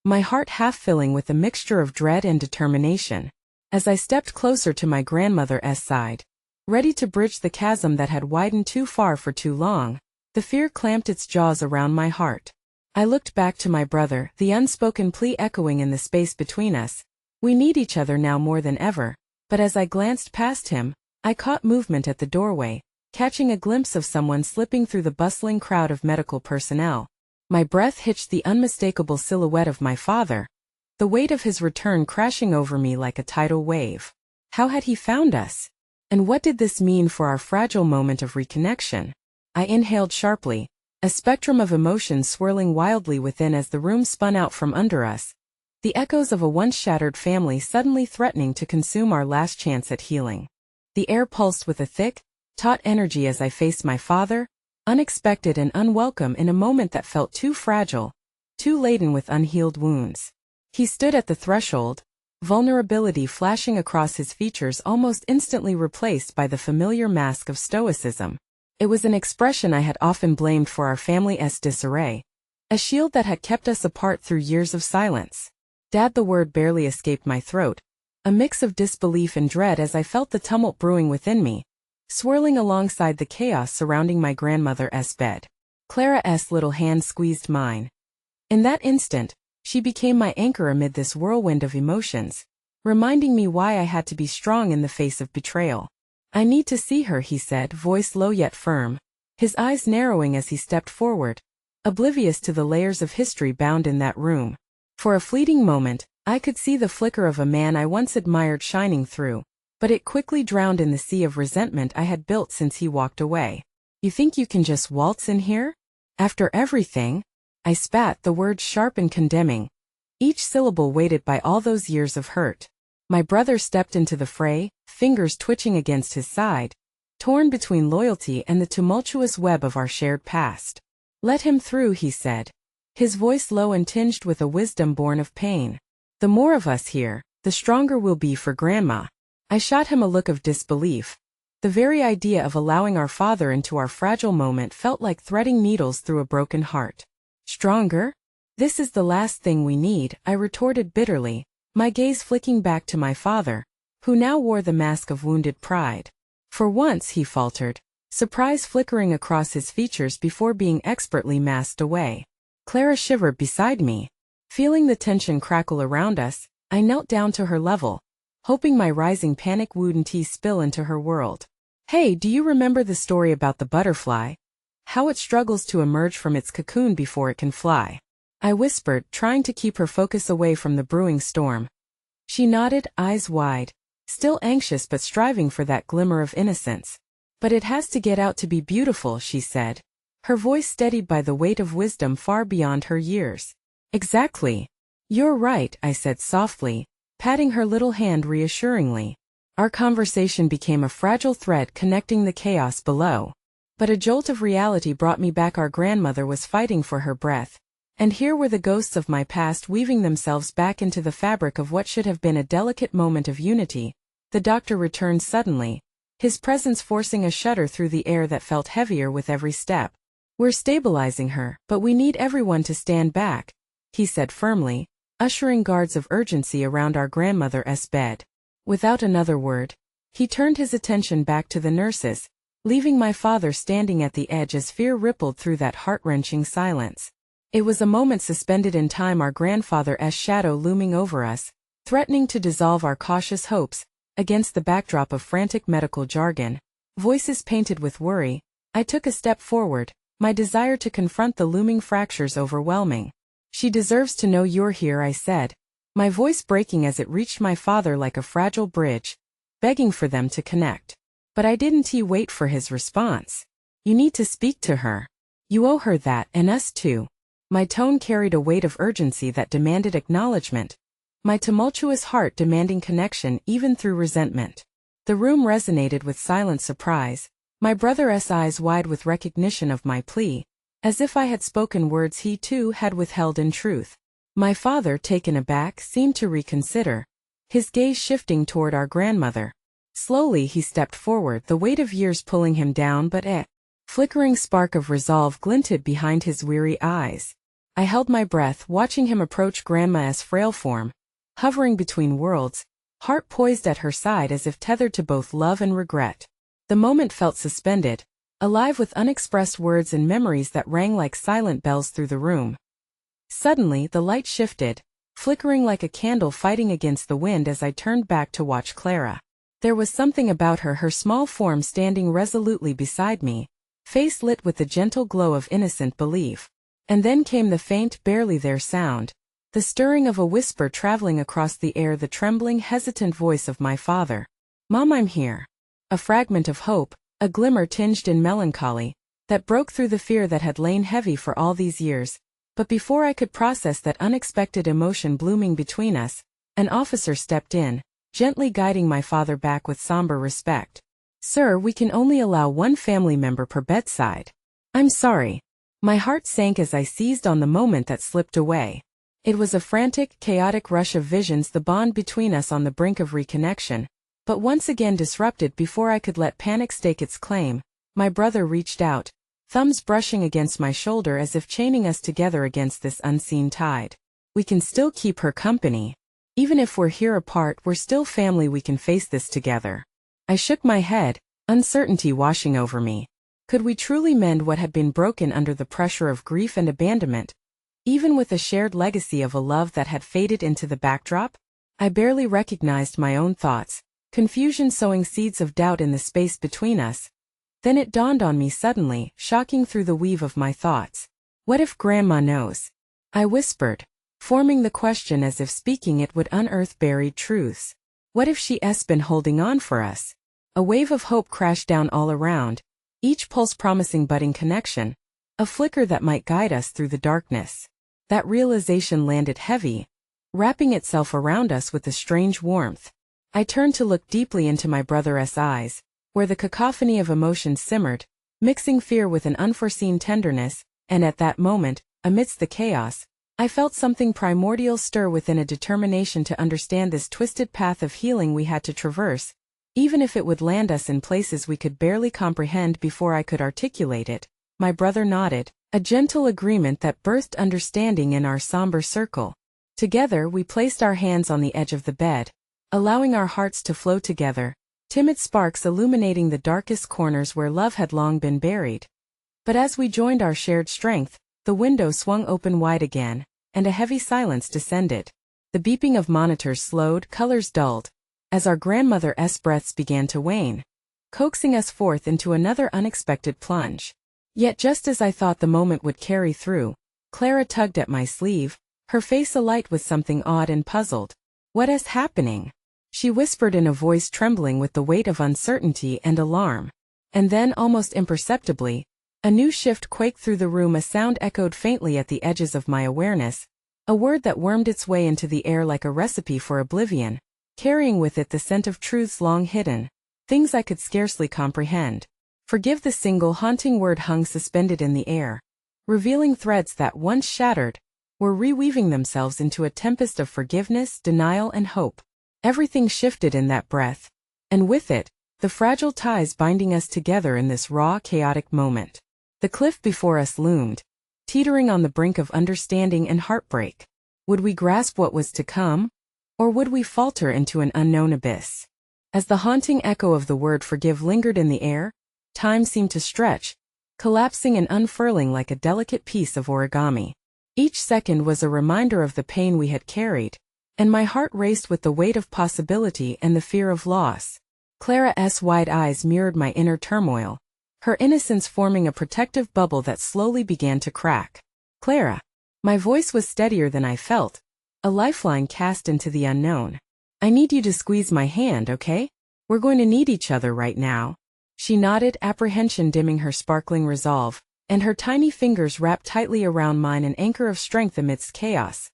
my heart half filling with a mixture of dread and determination. As I stepped closer to my grandmother's side, ready to bridge the chasm that had widened too far for too long, the fear clamped its jaws around my heart. I looked back to my brother, the unspoken plea echoing in the space between us. We need each other now more than ever. But as I glanced past him, I caught movement at the doorway, catching a glimpse of someone slipping through the bustling crowd of medical personnel. My breath hitched the unmistakable silhouette of my father, the weight of his return crashing over me like a tidal wave. How had he found us? And what did this mean for our fragile moment of reconnection? I inhaled sharply, a spectrum of emotions swirling wildly within as the room spun out from under us, the echoes of a once-shattered family suddenly threatening to consume our last chance at healing. The air pulsed with a thick, taut energy as I faced my father, unexpected and unwelcome in a moment that felt too fragile, too laden with unhealed wounds. He stood at the threshold, vulnerability flashing across his features almost instantly replaced by the familiar mask of stoicism. It was an expression I had often blamed for our family's disarray, a shield that had kept us apart through years of silence. Dad, the word barely escaped my throat, a mix of disbelief and dread as I felt the tumult brewing within me, swirling alongside the chaos surrounding my grandmother's bed. Clara's little hand squeezed mine. In that instant, she became my anchor amid this whirlwind of emotions, reminding me why I had to be strong in the face of betrayal. I need to see her, he said, voice low yet firm, his eyes narrowing as he stepped forward, oblivious to the layers of history bound in that room. For a fleeting moment, I could see the flicker of a man I once admired shining through, but it quickly drowned in the sea of resentment I had built since he walked away. You think you can just waltz in here? After everything? I spat, the words sharp and condemning, each syllable weighted by all those years of hurt. My brother stepped into the fray, fingers twitching against his side, torn between loyalty and the tumultuous web of our shared past. Let him through, he said, his voice low and tinged with a wisdom born of pain. The more of us here, the stronger we'll be for Grandma. I shot him a look of disbelief. The very idea of allowing our father into our fragile moment felt like threading needles through a broken heart. Stronger? This is the last thing we need, I retorted bitterly, my gaze flicking back to my father, who now wore the mask of wounded pride. For once, he faltered, surprise flickering across his features before being expertly masked away. Clara shivered beside me. Feeling the tension crackle around us, I knelt down to her level, hoping my rising panic wouldn't spill into her world. Hey, do you remember the story about the butterfly? How it struggles to emerge from its cocoon before it can fly? I whispered, trying to keep her focus away from the brewing storm. She nodded, eyes wide, still anxious but striving for that glimmer of innocence. But it has to get out to be beautiful, she said, her voice steadied by the weight of wisdom far beyond her years. Exactly. You're right, I said softly, patting her little hand reassuringly. Our conversation became a fragile thread connecting the chaos below. But a jolt of reality brought me back. Our grandmother was fighting for her breath, And here were the ghosts of my past weaving themselves back into the fabric of what should have been a delicate moment of unity. The doctor returned suddenly, his presence forcing a shudder through the air that felt heavier with every step. "We're stabilizing her, but we need everyone to stand back," he said firmly, ushering guards of urgency around our grandmother's bed. Without another word, he turned his attention back to the nurses, leaving my father standing at the edge as fear rippled through that heart-wrenching silence. It was a moment suspended in time, our grandfather's shadow looming over us, threatening to dissolve our cautious hopes. Against the backdrop of frantic medical jargon, voices painted with worry, I took a step forward, my desire to confront the looming fractures overwhelming. "She deserves to know you're here," I said, my voice breaking as it reached my father like a fragile bridge, begging for them to connect. But I didn't wait for his response. "You need to speak to her. You owe her that, and us too." My tone carried a weight of urgency that demanded acknowledgement, my tumultuous heart demanding connection even through resentment. The room resonated with silent surprise, my brother's eyes wide with recognition of my plea, as if I had spoken words he too had withheld in truth. My father, taken aback, seemed to reconsider, his gaze shifting toward our grandmother. Slowly he stepped forward, the weight of years pulling him down, but a flickering spark of resolve glinted behind his weary eyes. I held my breath, watching him approach Grandma's frail form, hovering between worlds, heart poised at her side as if tethered to both love and regret. The moment felt suspended, alive with unexpressed words and memories that rang like silent bells through the room. Suddenly the light shifted, flickering like a candle fighting against the wind as I turned back to watch Clara. There was something about her, her small form standing resolutely beside me, face lit with the gentle glow of innocent belief. And then came the faint, barely there sound, the stirring of a whisper traveling across the air, the trembling, hesitant voice of my father. "Mom, I'm here." A fragment of hope, a glimmer tinged in melancholy, that broke through the fear that had lain heavy for all these years. But before I could process that unexpected emotion blooming between us, an officer stepped in, gently guiding my father back with somber respect. "Sir, we can only allow one family member per bedside." "I'm sorry." My heart sank as I seized on the moment that slipped away. It was a frantic, chaotic rush of visions, the bond between us on the brink of reconnection, but once again disrupted before I could let panic stake its claim. My brother reached out, thumbs brushing against my shoulder as if chaining us together against this unseen tide. "We can still keep her company. Even if we're here apart, we're still family, we can face this together." I shook my head, uncertainty washing over me. Could we truly mend what had been broken under the pressure of grief and abandonment, even with a shared legacy of a love that had faded into the backdrop? I barely recognized my own thoughts, confusion sowing seeds of doubt in the space between us. Then it dawned on me suddenly, shocking through the weave of my thoughts. "What if Grandma knows?" I whispered, forming the question as if speaking it would unearth buried truths. "What if she's been holding on for us?" A wave of hope crashed down all around, each pulse promising budding connection, a flicker that might guide us through the darkness. That realization landed heavy, wrapping itself around us with a strange warmth. I turned to look deeply into my brother's eyes, where the cacophony of emotions simmered, mixing fear with an unforeseen tenderness, and at that moment, amidst the chaos, I felt something primordial stir within, a determination to understand this twisted path of healing we had to traverse, even if it would land us in places we could barely comprehend. Before I could articulate it, my brother nodded, a gentle agreement that birthed understanding in our somber circle. Together we placed our hands on the edge of the bed, allowing our hearts to flow together, timid sparks illuminating the darkest corners where love had long been buried. But as we joined our shared strength, the window swung open wide again, and a heavy silence descended. The beeping of monitors slowed, colors dulled, as our grandmother's breaths began to wane, coaxing us forth into another unexpected plunge. Yet just as I thought the moment would carry through, Clara tugged at my sleeve, her face alight with something odd and puzzled. "What is happening?" she whispered in a voice trembling with the weight of uncertainty and alarm. And then, almost imperceptibly, a new shift quaked through the room. A sound echoed faintly at the edges of my awareness, a word that wormed its way into the air like a recipe for oblivion, carrying with it the scent of truths long hidden, things I could scarcely comprehend. "Forgive." The single haunting word hung suspended in the air, revealing threads that once shattered, were reweaving themselves into a tempest of forgiveness, denial, and hope. Everything shifted in that breath, and with it, the fragile ties binding us together in this raw, chaotic moment. The cliff before us loomed, teetering on the brink of understanding and heartbreak. Would we grasp what was to come, or would we falter into an unknown abyss? As the haunting echo of the word forgive lingered in the air, time seemed to stretch, collapsing and unfurling like a delicate piece of origami. Each second was a reminder of the pain we had carried, and my heart raced with the weight of possibility and the fear of loss. Clara's wide eyes mirrored my inner turmoil, her innocence forming a protective bubble that slowly began to crack. Clara. My voice was steadier than I felt, a lifeline cast into the unknown. I need you to squeeze my hand, okay? We're going to need each other right now. She nodded, apprehension dimming her sparkling resolve, and her tiny fingers wrapped tightly around mine, an anchor of strength amidst chaos.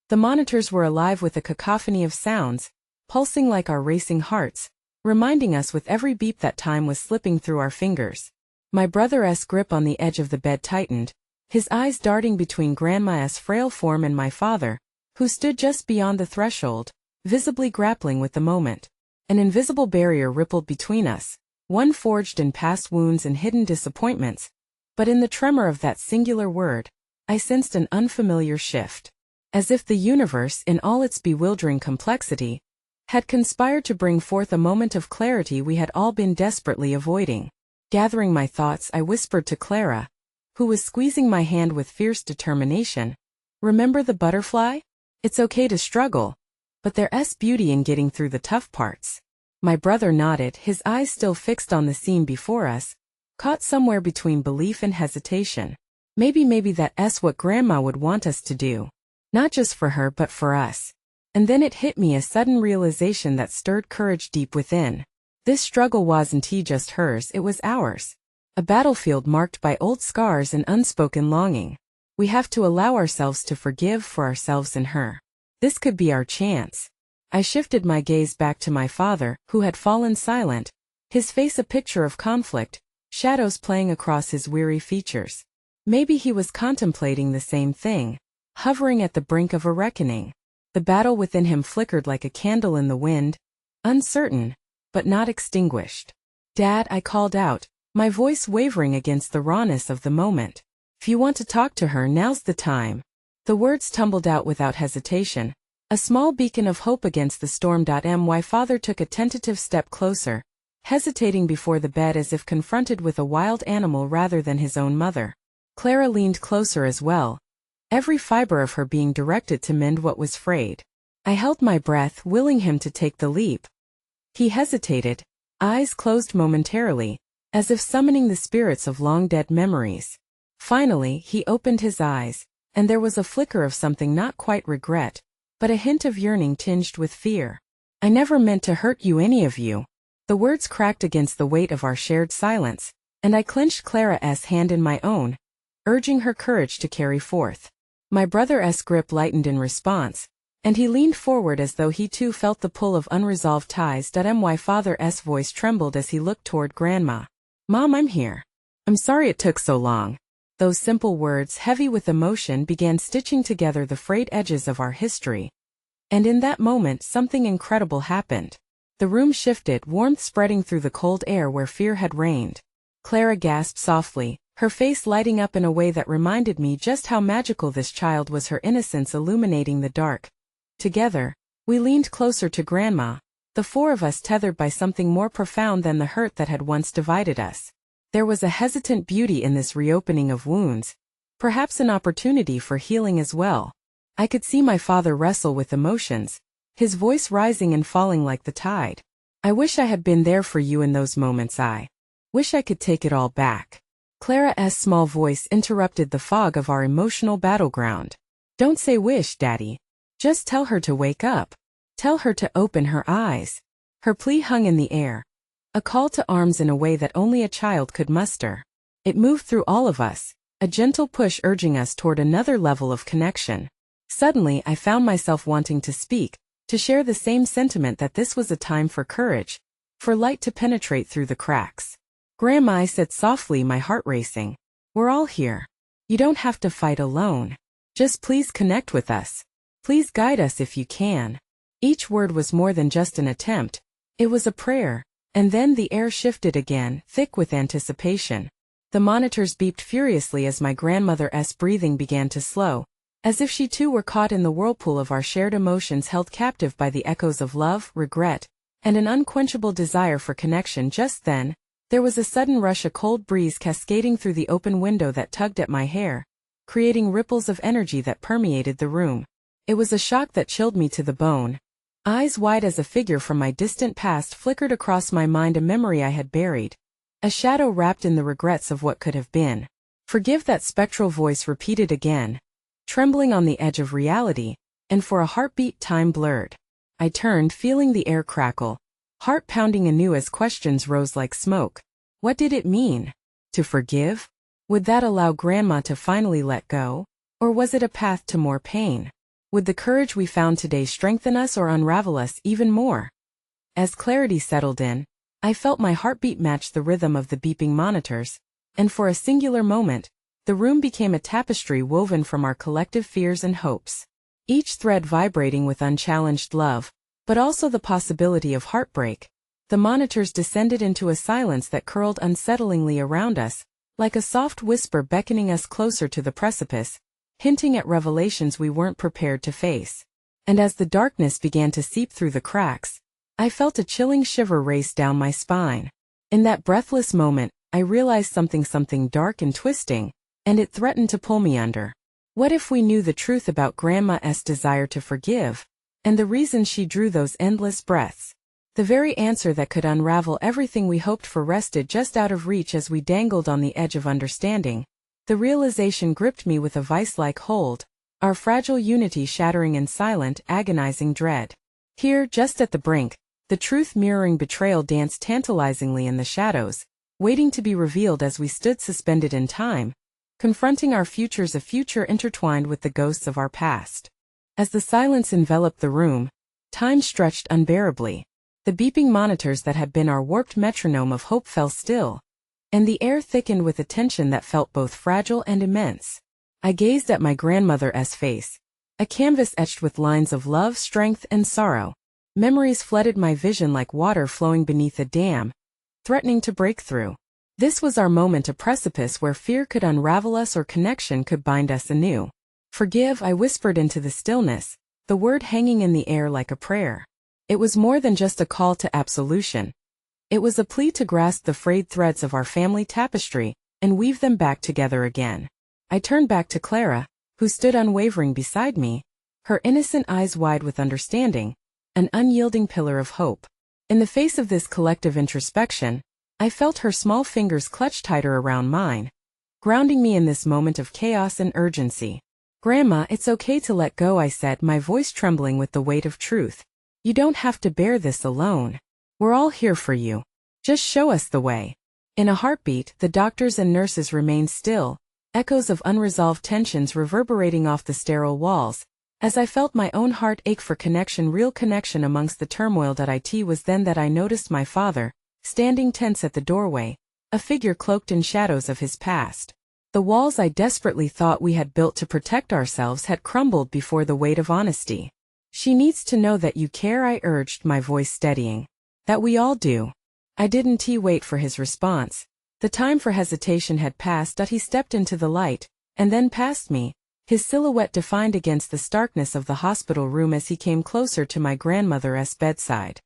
The monitors were alive with a cacophony of sounds, pulsing like our racing hearts, reminding us with every beep that time was slipping through our fingers. My brother's grip on the edge of the bed tightened, his eyes darting between Grandma's frail form and my father, who stood just beyond the threshold, visibly grappling with the moment. An invisible barrier rippled between us, one forged in past wounds and hidden disappointments, but in the tremor of that singular word, I sensed an unfamiliar shift. As if the universe, in all its bewildering complexity, had conspired to bring forth a moment of clarity we had all been desperately avoiding. Gathering my thoughts, I whispered to Clara, who was squeezing my hand with fierce determination, "Remember the butterfly? It's okay to struggle, but there's beauty in getting through the tough parts." My brother nodded, his eyes still fixed on the scene before us, caught somewhere between belief and hesitation. Maybe that's what Grandma would want us to do. Not just for her but for us. And then it hit me, a sudden realization that stirred courage deep within. This struggle wasn't just hers, it was ours. A battlefield marked by old scars and unspoken longing. We have to allow ourselves to forgive for ourselves and her. This could be our chance. I shifted my gaze back to my father, who had fallen silent, his face a picture of conflict, shadows playing across his weary features. Maybe he was contemplating the same thing, hovering at the brink of a reckoning. The battle within him flickered like a candle in the wind, uncertain, but not extinguished. "Dad," I called out, my voice wavering against the rawness of the moment. "If you want to talk to her, now's the time." The words tumbled out without hesitation, a small beacon of hope against the storm. My father took a tentative step closer, hesitating before the bed as if confronted with a wild animal rather than his own mother. Clara leaned closer as well, every fiber of her being directed to mend what was frayed. I held my breath, willing him to take the leap. He hesitated, eyes closed momentarily, as if summoning the spirits of long-dead memories. Finally, he opened his eyes, and there was a flicker of something, not quite regret, but a hint of yearning tinged with fear. "I never meant to hurt you, any of you." The words cracked against the weight of our shared silence, and I clenched Clara's hand in my own, urging her courage to carry forth. My brother's grip lightened in response, and he leaned forward as though he too felt the pull of unresolved ties. My father's voice trembled as he looked toward Grandma. "Mom, I'm here. I'm sorry it took so long." Those simple words, heavy with emotion, began stitching together the frayed edges of our history. And in that moment, something incredible happened. The room shifted, warmth spreading through the cold air where fear had reigned. Clara gasped softly, her face lighting up in a way that reminded me just how magical this child was, her innocence illuminating the dark. Together, we leaned closer to Grandma, the four of us tethered by something more profound than the hurt that had once divided us. There was a hesitant beauty in this reopening of wounds, perhaps an opportunity for healing as well. I could see my father wrestle with emotions, his voice rising and falling like the tide. "I wish I had been there for you in those moments. I wish I could take it all back." Clara's small voice interrupted the fog of our emotional battleground. "Don't say wish, Daddy. Just tell her to wake up. Tell her to open her eyes." Her plea hung in the air, a call to arms in a way that only a child could muster. It moved through all of us, a gentle push urging us toward another level of connection. Suddenly, I found myself wanting to speak, to share the same sentiment, that this was a time for courage, for light to penetrate through the cracks. "Grandma," I said softly, my heart racing, "we're all here. You don't have to fight alone. Just please connect with us. Please guide us if you can. Each word was more than just an attempt. It was a prayer. And then the air shifted again, thick with anticipation. The monitors beeped furiously as my grandmother's breathing began to slow, as if she too were caught in the whirlpool of our shared emotions, held captive by the echoes of love, regret, and an unquenchable desire for connection. Just then, there was a sudden rush, a cold breeze cascading through the open window that tugged at my hair, creating ripples of energy that permeated the room. It was a shock that chilled me to the bone. Eyes wide as a figure from my distant past flickered across my mind, a memory I had buried, a shadow wrapped in the regrets of what could have been. Forgive, that spectral voice repeated again, trembling on the edge of reality, and for a heartbeat time blurred. I turned, feeling the air crackle, heart pounding anew as questions rose like smoke. What did it mean? To forgive? Would that allow Grandma to finally let go? Or was it a path to more pain? Would the courage we found today strengthen us or unravel us even more? As clarity settled in, I felt my heartbeat match the rhythm of the beeping monitors, and for a singular moment, the room became a tapestry woven from our collective fears and hopes. Each thread vibrating with unchallenged love, but also the possibility of heartbreak. The monitors descended into a silence that curled unsettlingly around us, like a soft whisper beckoning us closer to the precipice, hinting at revelations we weren't prepared to face. And as the darkness began to seep through the cracks, I felt a chilling shiver race down my spine. In that breathless moment, I realized something dark and twisting, and it threatened to pull me under. What if we knew the truth about Grandma's desire to forgive, and the reason she drew those endless breaths? The very answer that could unravel everything we hoped for rested just out of reach as we dangled on the edge of understanding. The realization gripped me with a vice-like hold, our fragile unity shattering in silent, agonizing dread. Here, just at the brink, the truth mirroring betrayal danced tantalizingly in the shadows, waiting to be revealed as we stood suspended in time, confronting our futures, a future intertwined with the ghosts of our past. As the silence enveloped the room, time stretched unbearably. The beeping monitors that had been our warped metronome of hope fell still, and the air thickened with a tension that felt both fragile and immense. I gazed at my grandmother's face, a canvas etched with lines of love, strength, and sorrow. Memories flooded my vision like water flowing beneath a dam, threatening to break through. This was our moment, a precipice where fear could unravel us or connection could bind us anew. Forgive, I whispered into the stillness, the word hanging in the air like a prayer. It was more than just a call to absolution. It was a plea to grasp the frayed threads of our family tapestry and weave them back together again. I turned back to Clara, who stood unwavering beside me, her innocent eyes wide with understanding, an unyielding pillar of hope. In the face of this collective introspection, I felt her small fingers clutch tighter around mine, grounding me in this moment of chaos and urgency. Grandma, it's okay to let go, I said, my voice trembling with the weight of truth. You don't have to bear this alone. We're all here for you. Just show us the way. In a heartbeat, the doctors and nurses remained still, echoes of unresolved tensions reverberating off the sterile walls, as I felt my own heart ache for connection, real connection amongst the turmoil. It was then that I noticed my father, standing tense at the doorway, a figure cloaked in shadows of his past. The walls I desperately thought we had built to protect ourselves had crumbled before the weight of honesty. She needs to know that you care, I urged, my voice steadying. That we all do. I didn't wait for his response. The time for hesitation had passed. He stepped into the light, and then past me, his silhouette defined against the starkness of the hospital room as he came closer to my grandmother's bedside.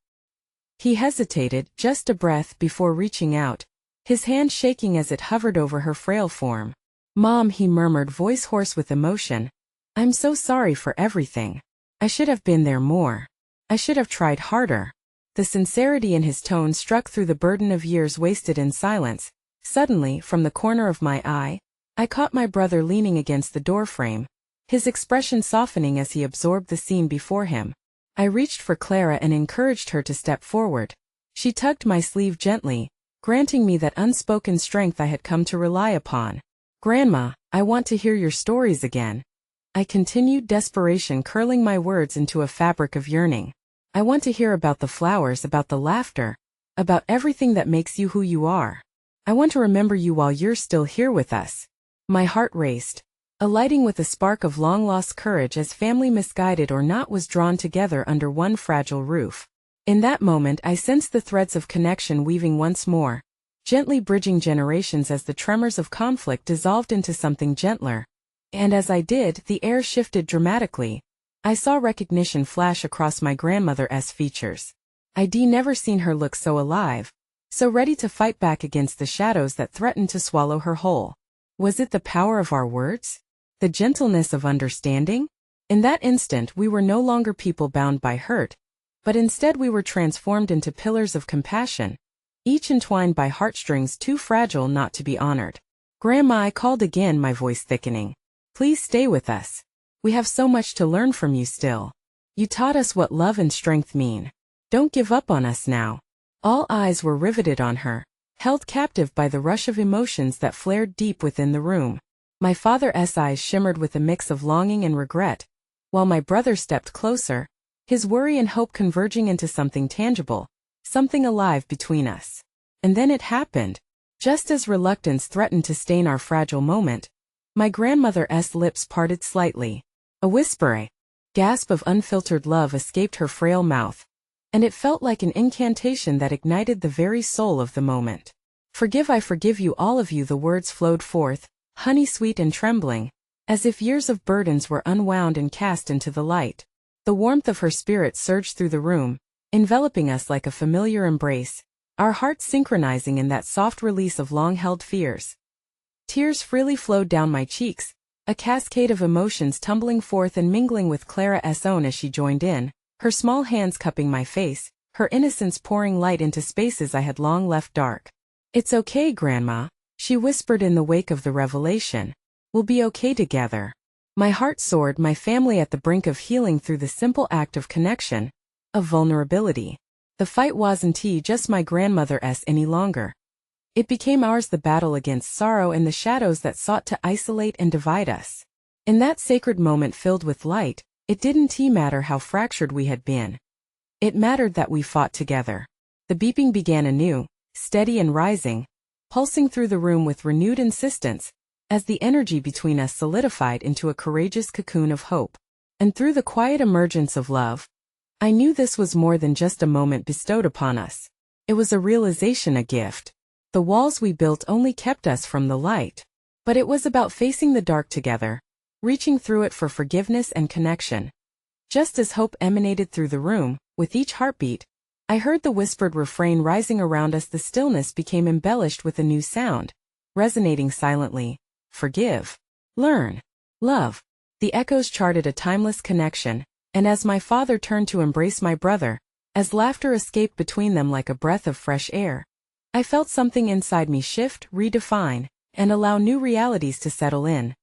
He hesitated, just a breath before reaching out, his hand shaking as it hovered over her frail form. Mom, he murmured, voice hoarse with emotion. I'm so sorry for everything. I should have been there more. I should have tried harder. The sincerity in his tone struck through the burden of years wasted in silence. Suddenly, from the corner of my eye, I caught my brother leaning against the doorframe, his expression softening as he absorbed the scene before him. I reached for Clara and encouraged her to step forward. She tugged my sleeve gently, granting me that unspoken strength I had come to rely upon. Grandma, I want to hear your stories again. I continued, desperation curling my words into a fabric of yearning. I want to hear about the flowers, about the laughter, about everything that makes you who you are. I want to remember you while you're still here with us. My heart raced. alighting with a spark of long-lost courage as family misguided or not was drawn together under one fragile roof. In that moment I sensed the threads of connection weaving once more, gently bridging generations as the tremors of conflict dissolved into something gentler. And as I did, the air shifted dramatically. I saw recognition flash across my grandmother's features. I'd never seen her look so alive, so ready to fight back against the shadows that threatened to swallow her whole. Was it the power of our words? The gentleness of understanding? In that instant we were no longer people bound by hurt, but instead we were transformed into pillars of compassion, each entwined by heartstrings too fragile not to be honored. "Grandma," I called again, my voice thickening. "Please stay with us. We have so much to learn from you still. You taught us what love and strength mean. Don't give up on us now." All eyes were riveted on her, held captive by the rush of emotions that flared deep within the room. My father's eyes shimmered with a mix of longing and regret, while my brother stepped closer, his worry and hope converging into something tangible, something alive between us. And then it happened. Just as reluctance threatened to stain our fragile moment, my grandmother's lips parted slightly. A whisper, a gasp of unfiltered love escaped her frail mouth, and it felt like an incantation that ignited the very soul of the moment. I forgive you, all of you," the words flowed forth, honey-sweet and trembling, as if years of burdens were unwound and cast into the light. The warmth of her spirit surged through the room, enveloping us like a familiar embrace, our hearts synchronizing in that soft release of long-held fears. Tears freely flowed down my cheeks, a cascade of emotions tumbling forth and mingling with Clara's own as she joined in, her small hands cupping my face, her innocence pouring light into spaces I had long left dark. "It's okay, Grandma," she whispered in the wake of the revelation. "We'll be okay together." My heart soared, my family at the brink of healing through the simple act of connection, of vulnerability. The fight wasn't just my grandmother's any longer. It became ours, the battle against sorrow and the shadows that sought to isolate and divide us. In that sacred moment filled with light, it didn't matter how fractured we had been. It mattered that we fought together. The beeping began anew, steady and rising, pulsing through the room with renewed insistence, as the energy between us solidified into a courageous cocoon of hope. And through the quiet emergence of love, I knew this was more than just a moment bestowed upon us. It was a realization, a gift. The walls we built only kept us from the light, but it was about facing the dark together, reaching through it for forgiveness and connection. Just as hope emanated through the room, with each heartbeat, I heard the whispered refrain rising around us. The stillness became embellished with a new sound, resonating silently. "Forgive, learn, love." The echoes charted a timeless connection, and as my father turned to embrace my brother, as laughter escaped between them like a breath of fresh air, I felt something inside me shift, redefine, and allow new realities to settle in.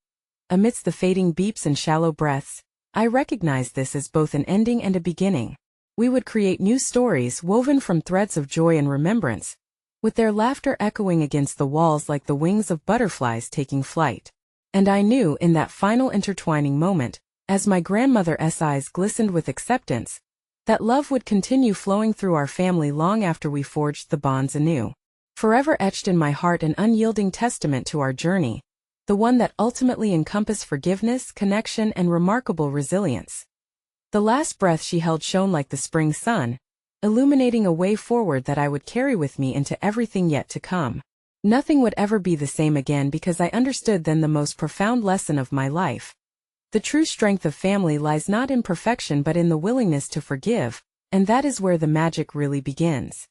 Amidst the fading beeps and shallow breaths, I recognized this as both an ending and a beginning. We would create new stories woven from threads of joy and remembrance, with their laughter echoing against the walls like the wings of butterflies taking flight. And I knew in that final intertwining moment, as my grandmother's eyes glistened with acceptance, that love would continue flowing through our family long after we forged the bonds anew. Forever etched in my heart, an unyielding testament to our journey, the one that ultimately encompassed forgiveness, connection, and remarkable resilience. The last breath she held shone like the spring sun, illuminating a way forward that I would carry with me into everything yet to come. Nothing would ever be the same again, because I understood then the most profound lesson of my life. The true strength of family lies not in perfection but in the willingness to forgive, and that is where the magic really begins.